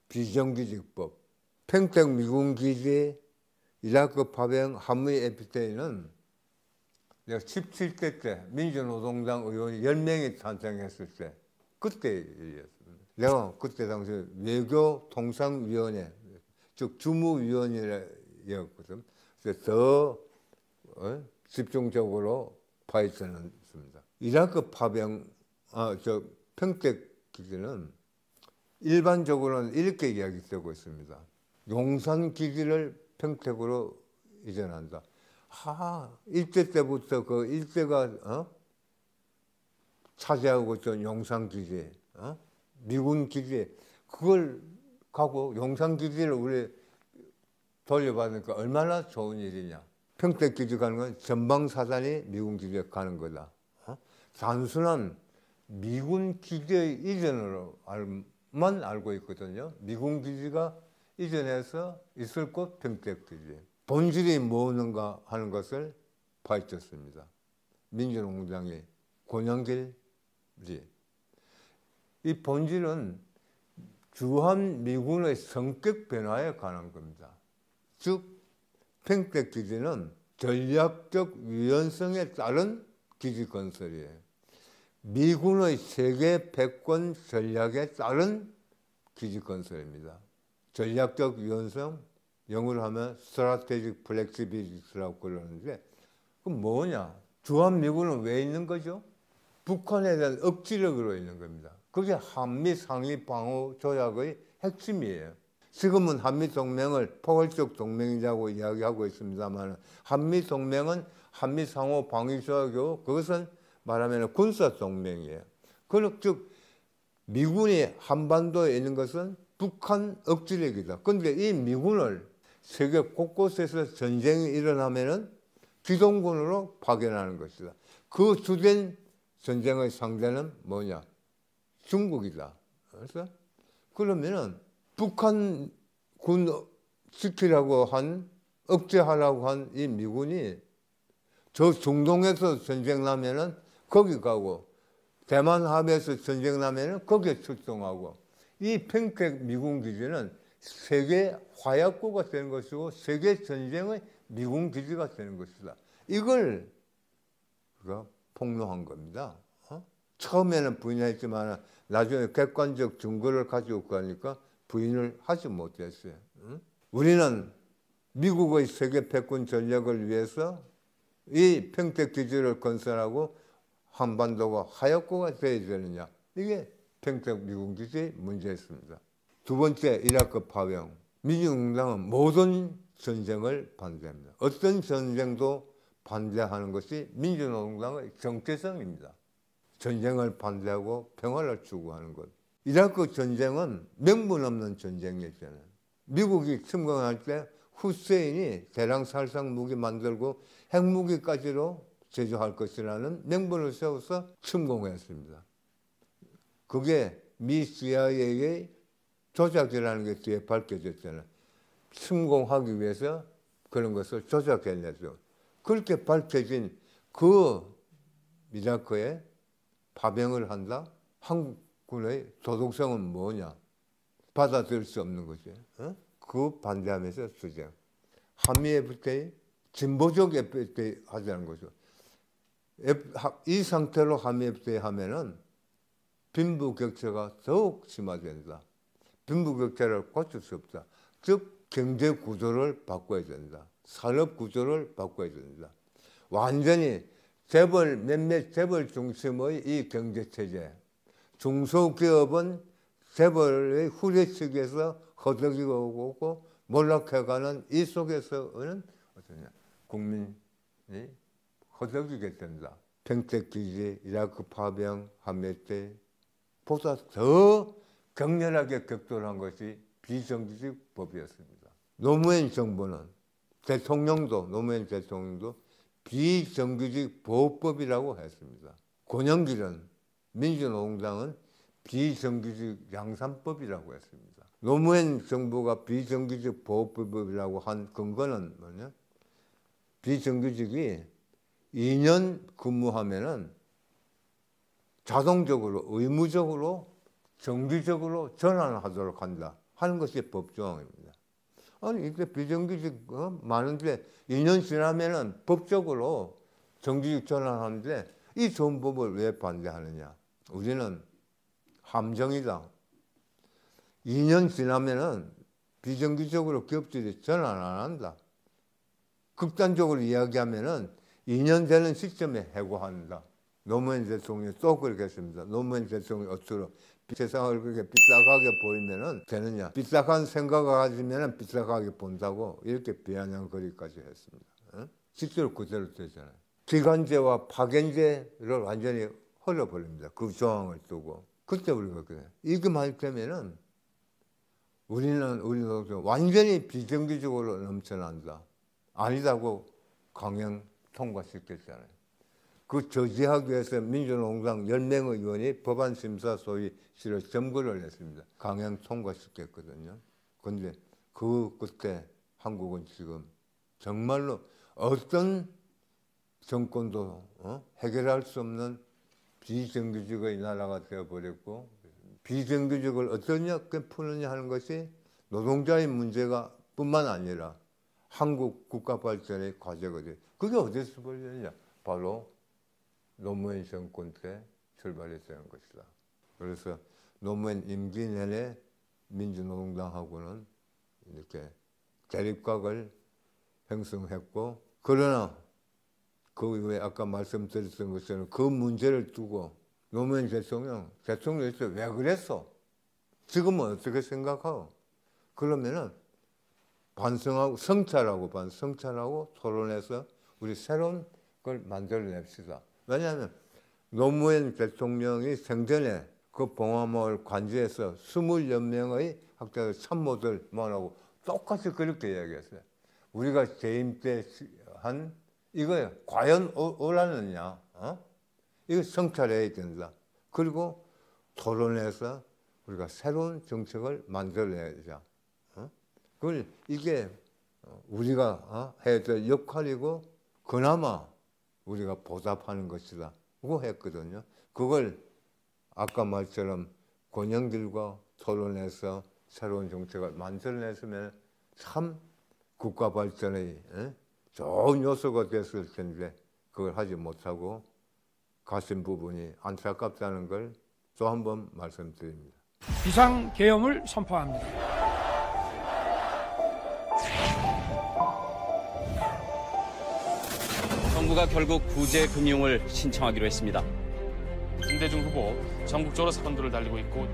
비정규직법. 평택 미군기지, 이라크 파병, 한미 FTA는 내가 17대 때 민주노동당 의원이 10명이 탄생했을 때 그때 일이었습니다. 내가 그때 당시 외교통상위원회, 즉 주무위원이었거든. 그래서 더 집중적으로 파헤쳤습니다. 이라크 파병, 평택 기지는 일반적으로는 이렇게 이야기되고 있습니다. 용산 기지를 평택으로 이전한다. 일제 때부터 그 일제가 차지하고 있던 용산 기지, 미군 기지, 그걸 가고 용산 기지를 우리 돌려받으니까 얼마나 좋은 일이냐. 평택 기지 가는 건 전방사단이 미군 기지에 가는 거다. 단순한 미군 기지의 이전으로만 알고 있거든요. 미군 기지가 이전해서 있을 곳 평택 기지. 본질이 뭐는가 하는 것을 파헤쳤습니다. 민주노동당의 권영길이. 이 본질은 주한미군의 성격 변화에 관한 겁니다. 즉 평택 기지는 전략적 유연성에 따른 기지 건설이에요. 미군의 세계 패권 전략에 따른 기지 건설입니다. 전략적 유연성, 영어로 하면 strategic flexibility라고 그러는데 그건 뭐냐? 주한미군은 왜 있는 거죠? 북한에 대한 억지력으로 있는 겁니다. 그게 한미 상위 방어 조약의 핵심이에요. 지금은 한미 동맹을 포괄적 동맹이라고 이야기하고 있습니다만 한미 동맹은 한미 상호 방위 조약이고 그것은 말하면 군사 동맹이에요. 즉 미군이 한반도에 있는 것은 북한 억지력이다. 그런데 이 미군을 세계 곳곳에서 전쟁이 일어나면은 기동군으로 파견하는 것이다. 그 주된 전쟁의 상대는 뭐냐? 중국이다. 그래서 그러면은 북한 군 지키라고 한 억제하라고 한 이 미군이 저 중동에서 전쟁 나면은 거기 가고 대만 합에서 전쟁 나면은 거기에 출동하고 이 평택 미군 기지는 세계 화약고가 되는 것이고 세계 전쟁의 미군 기지가 되는 것이다. 이걸 폭로한 겁니다. 처음에는 부인했지만 나중에 객관적 증거를 가지고 가니까 부인을 하지 못했어요. 우리는 미국의 세계 패권 전략을 위해서 이 평택 기지를 건설하고 한반도가 하얗고가 되어야 되느냐. 이게 평택 미군 기지의 문제였습니다. 두 번째, 이라크 파병. 민주공당은 모든 전쟁을 반대합니다. 어떤 전쟁도 반대하는 것이 민주노동당의 정체성입니다. 전쟁을 반대하고 평화를 추구하는 것. 이라크 전쟁은 명분 없는 전쟁이었잖아요. 미국이 침공할 때 후세인이 대량 살상 무기 만들고 핵무기까지로 제조할 것이라는 명분을 세워서 침공했습니다. 그게 미 CIA의 조작이라는 게 뒤에 밝혀졌잖아요. 침공하기 위해서 그런 것을 조작해냈죠. 그렇게 밝혀진 그 이라크에 파병을 한다? 한국군의 도덕성은 뭐냐? 받아들일 수 없는 거죠. 그 반대하면서 투쟁. 한미 FTA, 진보적 FTA 하자는 거죠. 이 상태로 한미 FTA 하면은 빈부격차가 더욱 심화된다. 빈부격차를 고칠 수 없다. 즉 경제 구조를 바꿔야 된다. 산업 구조를 바꿔야 된다. 완전히 재벌 몇몇 재벌 중심의 이 경제 체제. 중소기업은 재벌의 후레측에서 허덕이고 오고 몰락해가는 이 속에서는 어떠냐? 국민이 허덕이게 된다. 평택기지, 이라크 파병, 한미 때 보다 더 격렬하게 격돌한 것이 비정규직 법이었습니다. 노무현 정부는 노무현 대통령도 비정규직 보호법이라고 했습니다. 권영길은 민주노동당은 비정규직 양산법이라고 했습니다. 노무현 정부가 비정규직 보호법이라고 한 근거는 뭐냐? 비정규직이 2년 근무하면은 자동적으로 의무적으로 정기적으로 전환하도록 한다 하는 것이 법조항입니다. 아니 이게 비정규직 많은데 2년 지나면은 법적으로 정규직 전환하는데 이 좋은 법을 왜 반대하느냐? 우리는 함정이다. 2년 지나면은 비정규직으로 기업들이 전환 안 한다. 극단적으로 이야기하면은 2년 되는 시점에 해고한다. 노무현 대통령이 또 그렇게 했습니다. 노무현 대통령이 어쩌로 세상을 그렇게 삐딱하게 보이면은 되느냐. 삐딱한 생각을 가지면은 삐딱하게 본다고 이렇게 비아냥거리까지 했습니다. 실제로 그대로 되잖아요. 기간제와 파견제를 완전히 흘려버립니다. 그 조항을 두고. 그때 우리가 그래. 이것만 되면은 우리도 완전히 비정규직으로 넘쳐난다. 아니다고 강행 통과시켰잖아요. 그 저지하기 위해서 민주노동당 10명의 의원이 법안심사소위실에 점거를 했습니다. 강행 통과시켰거든요. 그런데 그때 한국은 지금 정말로 어떤 정권도 해결할 수 없는 비정규직의 나라가 되어버렸고, 비정규직을 어떻게 푸느냐 하는 것이 노동자의 문제가 뿐만 아니라 한국 국가 발전의 과제거든요. 그게 어디서 벌어졌냐? 바로 노무현 정권 때 출발했다는 것이다. 그래서 노무현 임기 내내 민주노동당하고는 이렇게 대립각을 형성했고, 그러나 그 이후에 아까 말씀드렸던 것처럼 그 문제를 두고 노무현 대통령에서 왜 그랬어? 지금은 어떻게 생각하고? 그러면은 반성하고 성찰하고 토론해서 우리 새로운 걸 만들어냅시다. 왜냐하면 노무현 대통령이 생전에 그 봉화마을 관저에서 20여 명의 학자들 참모들 모아놓고 똑같이 그렇게 이야기했어요. 우리가 재임 때 한 이거야. 과연 옳았느냐? 이거 성찰해야 된다. 그리고 토론해서 우리가 새로운 정책을 만들어내자. 그걸 이게 우리가 해야 될 역할이고 그나마 우리가 보답하는 것이다. 그거 했거든요. 그걸 아까 말처럼 권영길과 토론해서 새로운 정책을 만들어냈으면 참 국가 발전의 좋은 요소가 됐을 텐데 그걸 하지 못하고 가신 부분이 안타깝다는 걸 또 한 번 말씀드립니다. 비상계엄을 선포합니다. 정부가 결국 구제금융을 신청하기로 했습니다. 김대중 후보 전국적으로 사건들을 달리고 있고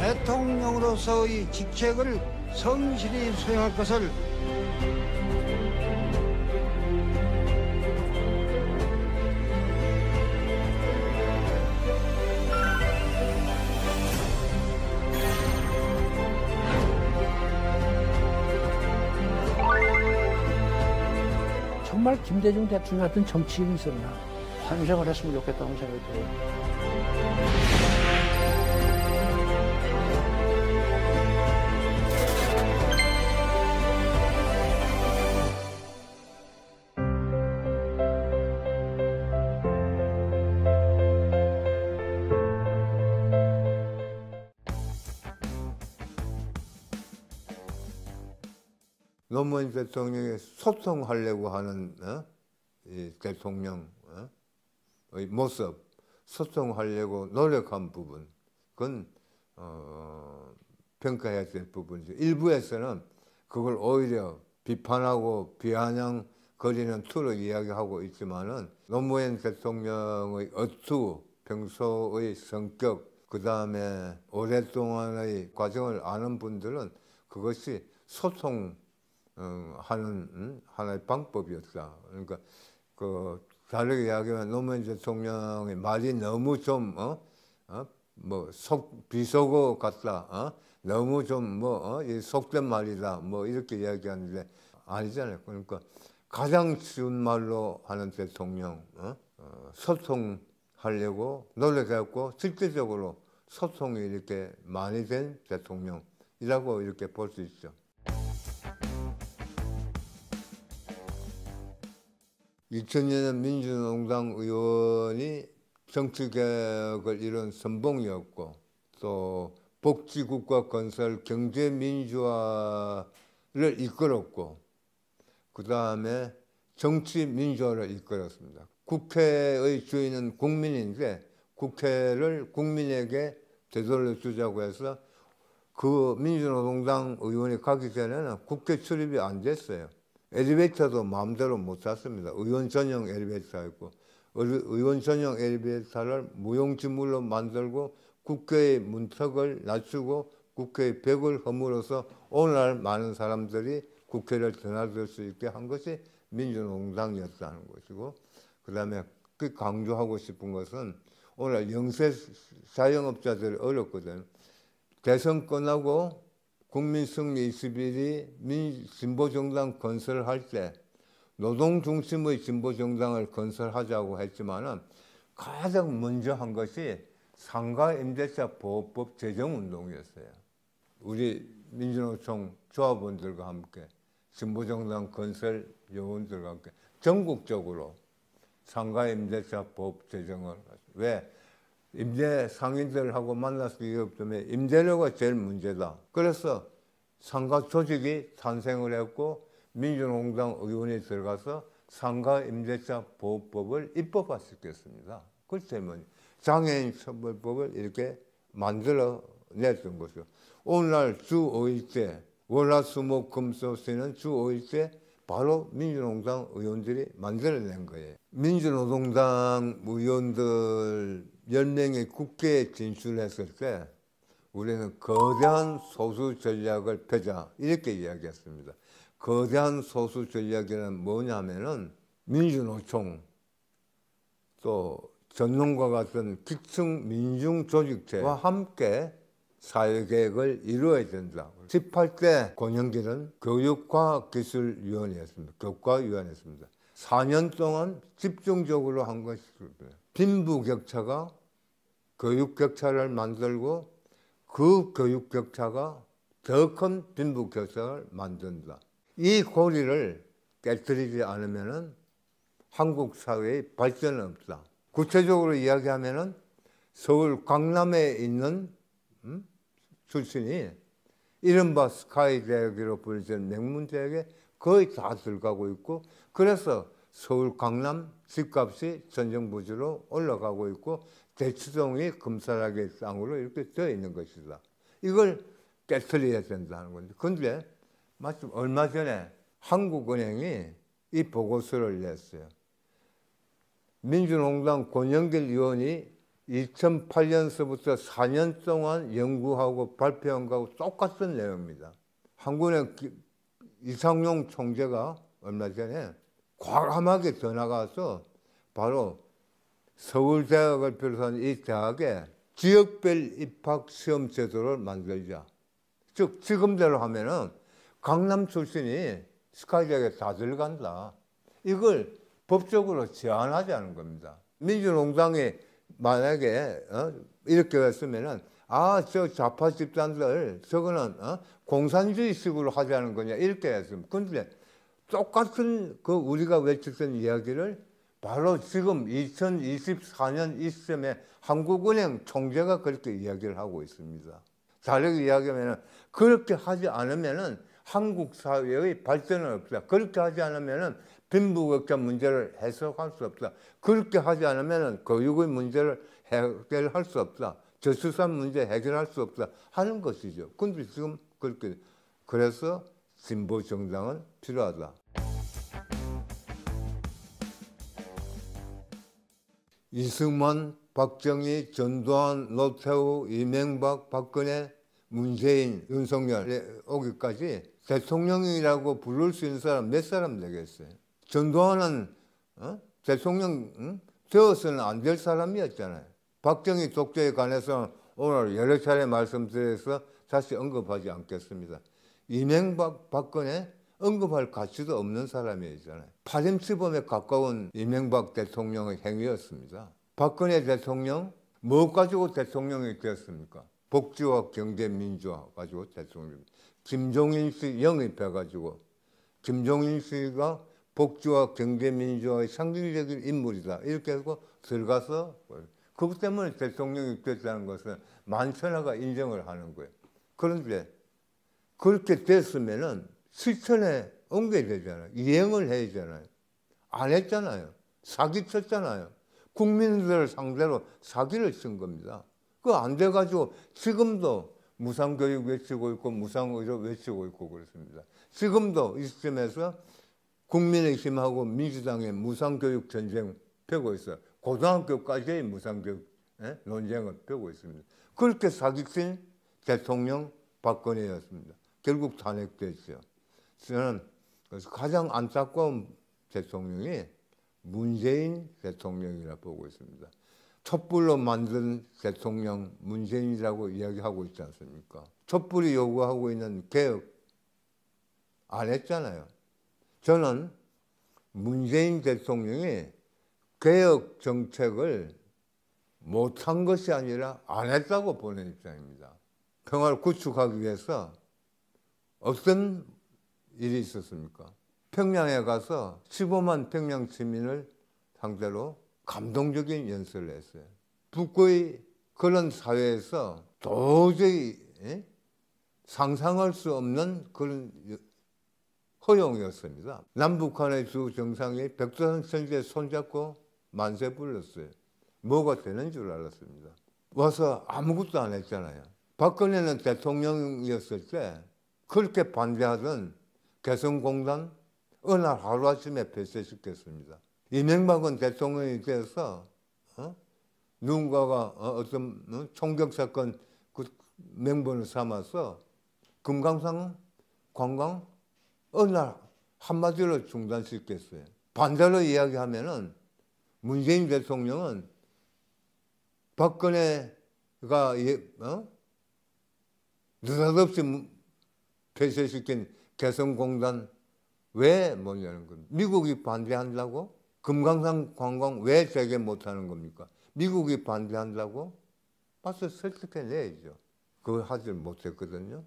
대통령으로서의 직책을 성실히 수행할 것을 정말 김대중 대통령 같은 정치인이 있었나 탄생을 했으면 좋겠다는 생각이 들어요. 노무현 대통령이 소통하려고 하는 이 대통령의 모습, 소통하려고 노력한 부분, 그건 평가해야 될 부분이죠. 일부에서는 그걸 오히려 비판하고 비아냥거리는 투로 이야기하고 있지만은 노무현 대통령의 어투, 평소의 성격, 그 다음에 오랫동안의 과정을 아는 분들은 그것이 소통 하는 하나의 방법이었다. 그러니까 그 다르게 이야기하면 노무현 대통령의 말이 너무 좀 비속어 같다. 너무 좀 속된 말이다. 이렇게 이야기하는데 아니잖아요. 그러니까 가장 쉬운 말로 하는 대통령, 소통하려고 노력했고 실질적으로 소통이 이렇게 많이 된 대통령이라고 이렇게 볼 수 있죠. 2000년에 민주노동당 의원이 정치개혁을 이룬 선봉이었고 또 복지국가 건설 경제민주화를 이끌었고 그 다음에 정치민주화를 이끌었습니다. 국회의 주인은 국민인데 국회를 국민에게 되돌려주자고 해서 그 민주노동당 의원이 가기 전에는 국회 출입이 안 됐어요. 엘리베이터도 마음대로 못 탔습니다. 의원 전용 엘리베이터였고 의원 전용 엘리베이터를 무용지물로 만들고 국회의 문턱을 낮추고 국회의 벽을 허물어서 오늘날 많은 사람들이 국회를 드나들 수 있게 한 것이 민주노동당이었다는 것이고 그 다음에 그 강조하고 싶은 것은 오늘 영세 자영업자들이 어렵거든. 대선 끝나고 국민승리 21이 진보정당 건설할 때 노동 중심의 진보정당을 건설하자고 했지만은 가장 먼저 한 것이 상가임대차 보호법 제정운동이었어요. 우리 민주노총 조합원들과 함께 진보정당 건설 요원들과 함께 전국적으로 상가임대차 보호법 제정을 왜? 임대 상인들하고 만날 수 없으면 임대료가 제일 문제다. 그래서 상가 조직이 탄생을 했고 민주노동당 의원이 들어가서 상가 임대차 보호법을 입법화시켰습니다. 그 때문에 장애인 처벌법을 이렇게 만들어 냈던 거죠. 오늘날 주 5일째 월화수목금토 쉬는 주 5일째 바로 민주노동당 의원들이 만들어낸 거예요. 민주노동당 의원들 10명이 국회에 진출했을 때 우리는 거대한 소수 전략을 펴자 이렇게 이야기했습니다. 거대한 소수 전략이란 뭐냐면은 민주노총 또 전농과 같은 기층 민중 조직체와 함께 사회계획을 이루어야 된다. 18대 권영길은 교육과학기술위원회였습니다. 교과위원회였습니다. 4년 동안 집중적으로 한 것입니다. 빈부격차가 교육격차를 만들고 그 교육격차가 더 큰 빈부격차를 만든다. 이 고리를 깨뜨리지 않으면 한국 사회의 발전은 없다. 구체적으로 이야기하면 서울 강남에 있는 출신이 이른바 스카이 대학으로 불리는 명문대학에 거의 다 들어가고 있고, 그래서 서울 강남 집값이 전정부지로 올라가고 있고 대치동이 금사라기 땅으로 이렇게 되어 있는 것이다. 이걸 깨트려야 된다는 건데, 근데 마침 얼마 전에 한국은행이 이 보고서를 냈어요. 민주농당 권영길 의원이 2008년서부터 4년 동안 연구하고 발표한 거하고 똑같은 내용입니다. 한국은행 이상용 총재가 얼마 전에 과감하게 더 나가서 바로 서울대학을 비롯한 이 대학에 지역별 입학 시험 제도를 만들자. 즉 지금대로 하면은 강남 출신이 스카이대학에 다 들어간다. 이걸 법적으로 제한하자는 겁니다. 민주농당이 만약에 이렇게 했으면은 저 좌파 집단들 저거는 공산주의식으로 하자는 거냐 이렇게 했습니다. 근데 똑같은 그 우리가 외쳤던 이야기를 바로 지금 2024년 이 시점에 한국은행 총재가 그렇게 이야기를 하고 있습니다. 다르게 이야기하면 그렇게 하지 않으면은 한국 사회의 발전은 없다. 그렇게 하지 않으면은 빈부격차 문제를 해소할 수 없다. 그렇게 하지 않으면은 교육의 문제를 해결할 수 없다. 저출산 문제 해결할 수 없다 하는 것이죠. 근데 지금 그렇게 그래서 진보 정당은 필요하다. 이승만, 박정희, 전두환, 노태우, 이명박, 박근혜, 문재인, 윤석열 오기까지 대통령이라고 부를 수 있는 사람 몇 사람 되겠어요? 전두환은 대통령 되어서는 안 될 사람이었잖아요. 박정희 독재에 관해서 오늘 여러 차례 말씀드려서 다시 언급하지 않겠습니다. 이명박, 박근혜 언급할 가치도 없는 사람이었잖아요. 파렴치범에 가까운 이명박 대통령의 행위였습니다. 박근혜 대통령 뭐 가지고 대통령이 되었습니까? 복지와 경제 민주화 가지고 대통령. 김종인 씨 영입해가지고 김종인 씨가 복지와 경제 민주화의 상징적인 인물이다 이렇게 하고 들어가서 그것 때문에 대통령이 됐다는 것은 만천하가 인정을 하는 거예요. 그런데 그렇게 됐으면은 실천에 옮겨야 되잖아요. 이행을 해야 되잖아요. 안 했잖아요. 사기쳤잖아요. 국민들을 상대로 사기를 친 겁니다. 그거 안 돼가지고 지금도 무상교육 외치고 있고 무상의료 외치고 있고 그렇습니다. 지금도 이 시점에서 국민의힘하고 민주당의 무상교육 전쟁 펴고 있어요. 고등학교까지의 무상교육 논쟁을 펴고 있습니다. 그렇게 사기친 대통령 박근혜였습니다. 결국 탄핵됐죠. 저는 그래서 가장 안타까운 대통령이 문재인 대통령이라 보고 있습니다. 촛불로 만든 대통령 문재인이라고 이야기하고 있지 않습니까? 촛불이 요구하고 있는 개혁 안 했잖아요. 저는 문재인 대통령이 개혁 정책을 못한 것이 아니라 안 했다고 보는 입장입니다. 평화를 구축하기 위해서 어떤 일이 있었습니까? 평양에 가서 15만 평양 시민을 상대로 감동적인 연설을 했어요. 북의 그런 사회에서 도저히 상상할 수 없는 그런 허용이었습니다. 남북한의 두 정상이 백두산 천지에 손잡고 만세 불렀어요. 뭐가 되는 줄 알았습니다. 와서 아무것도 안 했잖아요. 박근혜는 대통령이었을 때 그렇게 반대하던 개성공단 어느 날 하루아침에 폐쇄시켰습니다. 이명박은 대통령이 돼서 누군가가 어떤 총격 사건 그 명분을 삼아서 금강산 관광 어느 날 한마디로 중단시켰어요. 반대로 이야기하면은 문재인 대통령은 박근혜가 느닷없이 폐쇄시킨 개성공단 왜 뭐냐는 겁니다. 미국이 반대한다고? 금강산 관광 왜 재개 못하는 겁니까? 미국이 반대한다고? 봐서 설득해내야죠. 그걸 하지 못했거든요.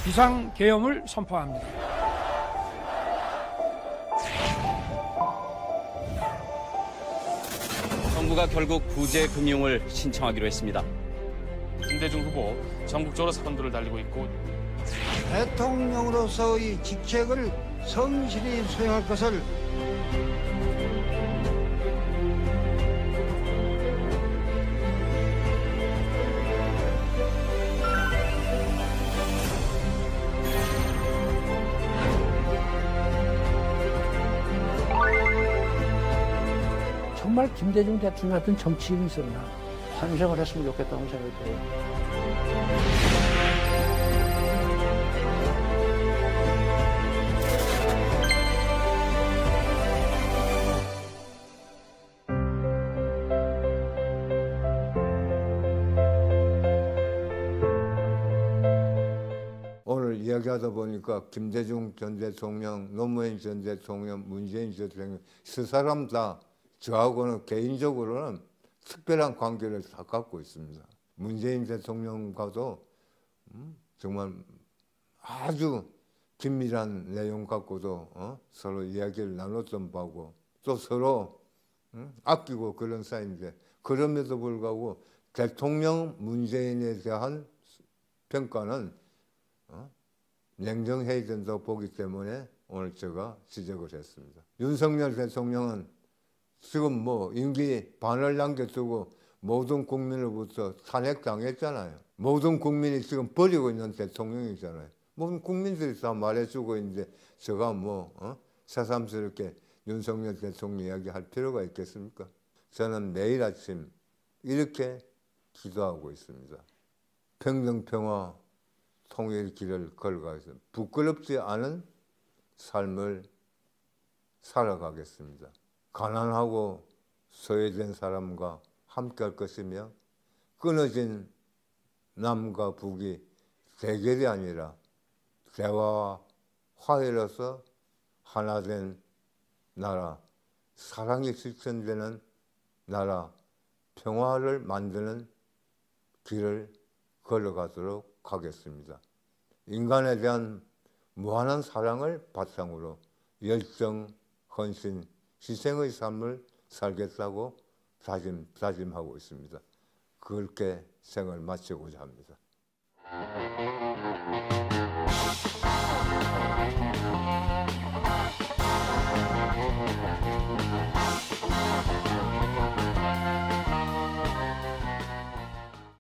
비상계엄을 선포합니다. 정부가 결국 구제금융을 신청하기로 했습니다. 김대중 후보 전국적으로 사건들을 달리고 있고 대통령으로서의 직책을 성실히 수행할 것을 정말 김대중 대통령 같은 정치인이 있었나 환생을 했으면 좋겠다는 생각이 들어요. 오늘 이야기하다 보니까 김대중 전 대통령, 노무현 전 대통령, 문재인 전 대통령 세 사람 다 저하고는 개인적으로는 특별한 관계를 다 갖고 있습니다. 문재인 대통령과도 정말 아주 긴밀한 내용 갖고도 서로 이야기를 나눴던 바고 또 서로 아끼고 그런 사이인데 그럼에도 불구하고 대통령 문재인에 대한 평가는 냉정해야 된다고 보기 때문에 오늘 제가 지적을 했습니다. 윤석열 대통령은 지금 뭐 임기 반을 남겨두고 모든 국민으로부터 탄핵당했잖아요. 모든 국민이 지금 버리고 있는 대통령이잖아요. 모든 국민들이 다 말해주고 있는데 제가 뭐 새삼스럽게 윤석열 대통령 이야기할 필요가 있겠습니까? 저는 매일 아침 이렇게 기도하고 있습니다. 평등, 평화, 통일 길을 걸어가서 부끄럽지 않은 삶을 살아가겠습니다. 가난하고 소외된 사람과 함께 할 것이며 끊어진 남과 북이 대결이 아니라 대화와 화해로서 하나 된 나라, 사랑이 실천되는 나라, 평화를 만드는 길을 걸어가도록 하겠습니다. 인간에 대한 무한한 사랑을 바탕으로 열정, 헌신, 희생의 삶을 살겠다고 다짐하고 있습니다. 그렇게 생을 마치고자 합니다.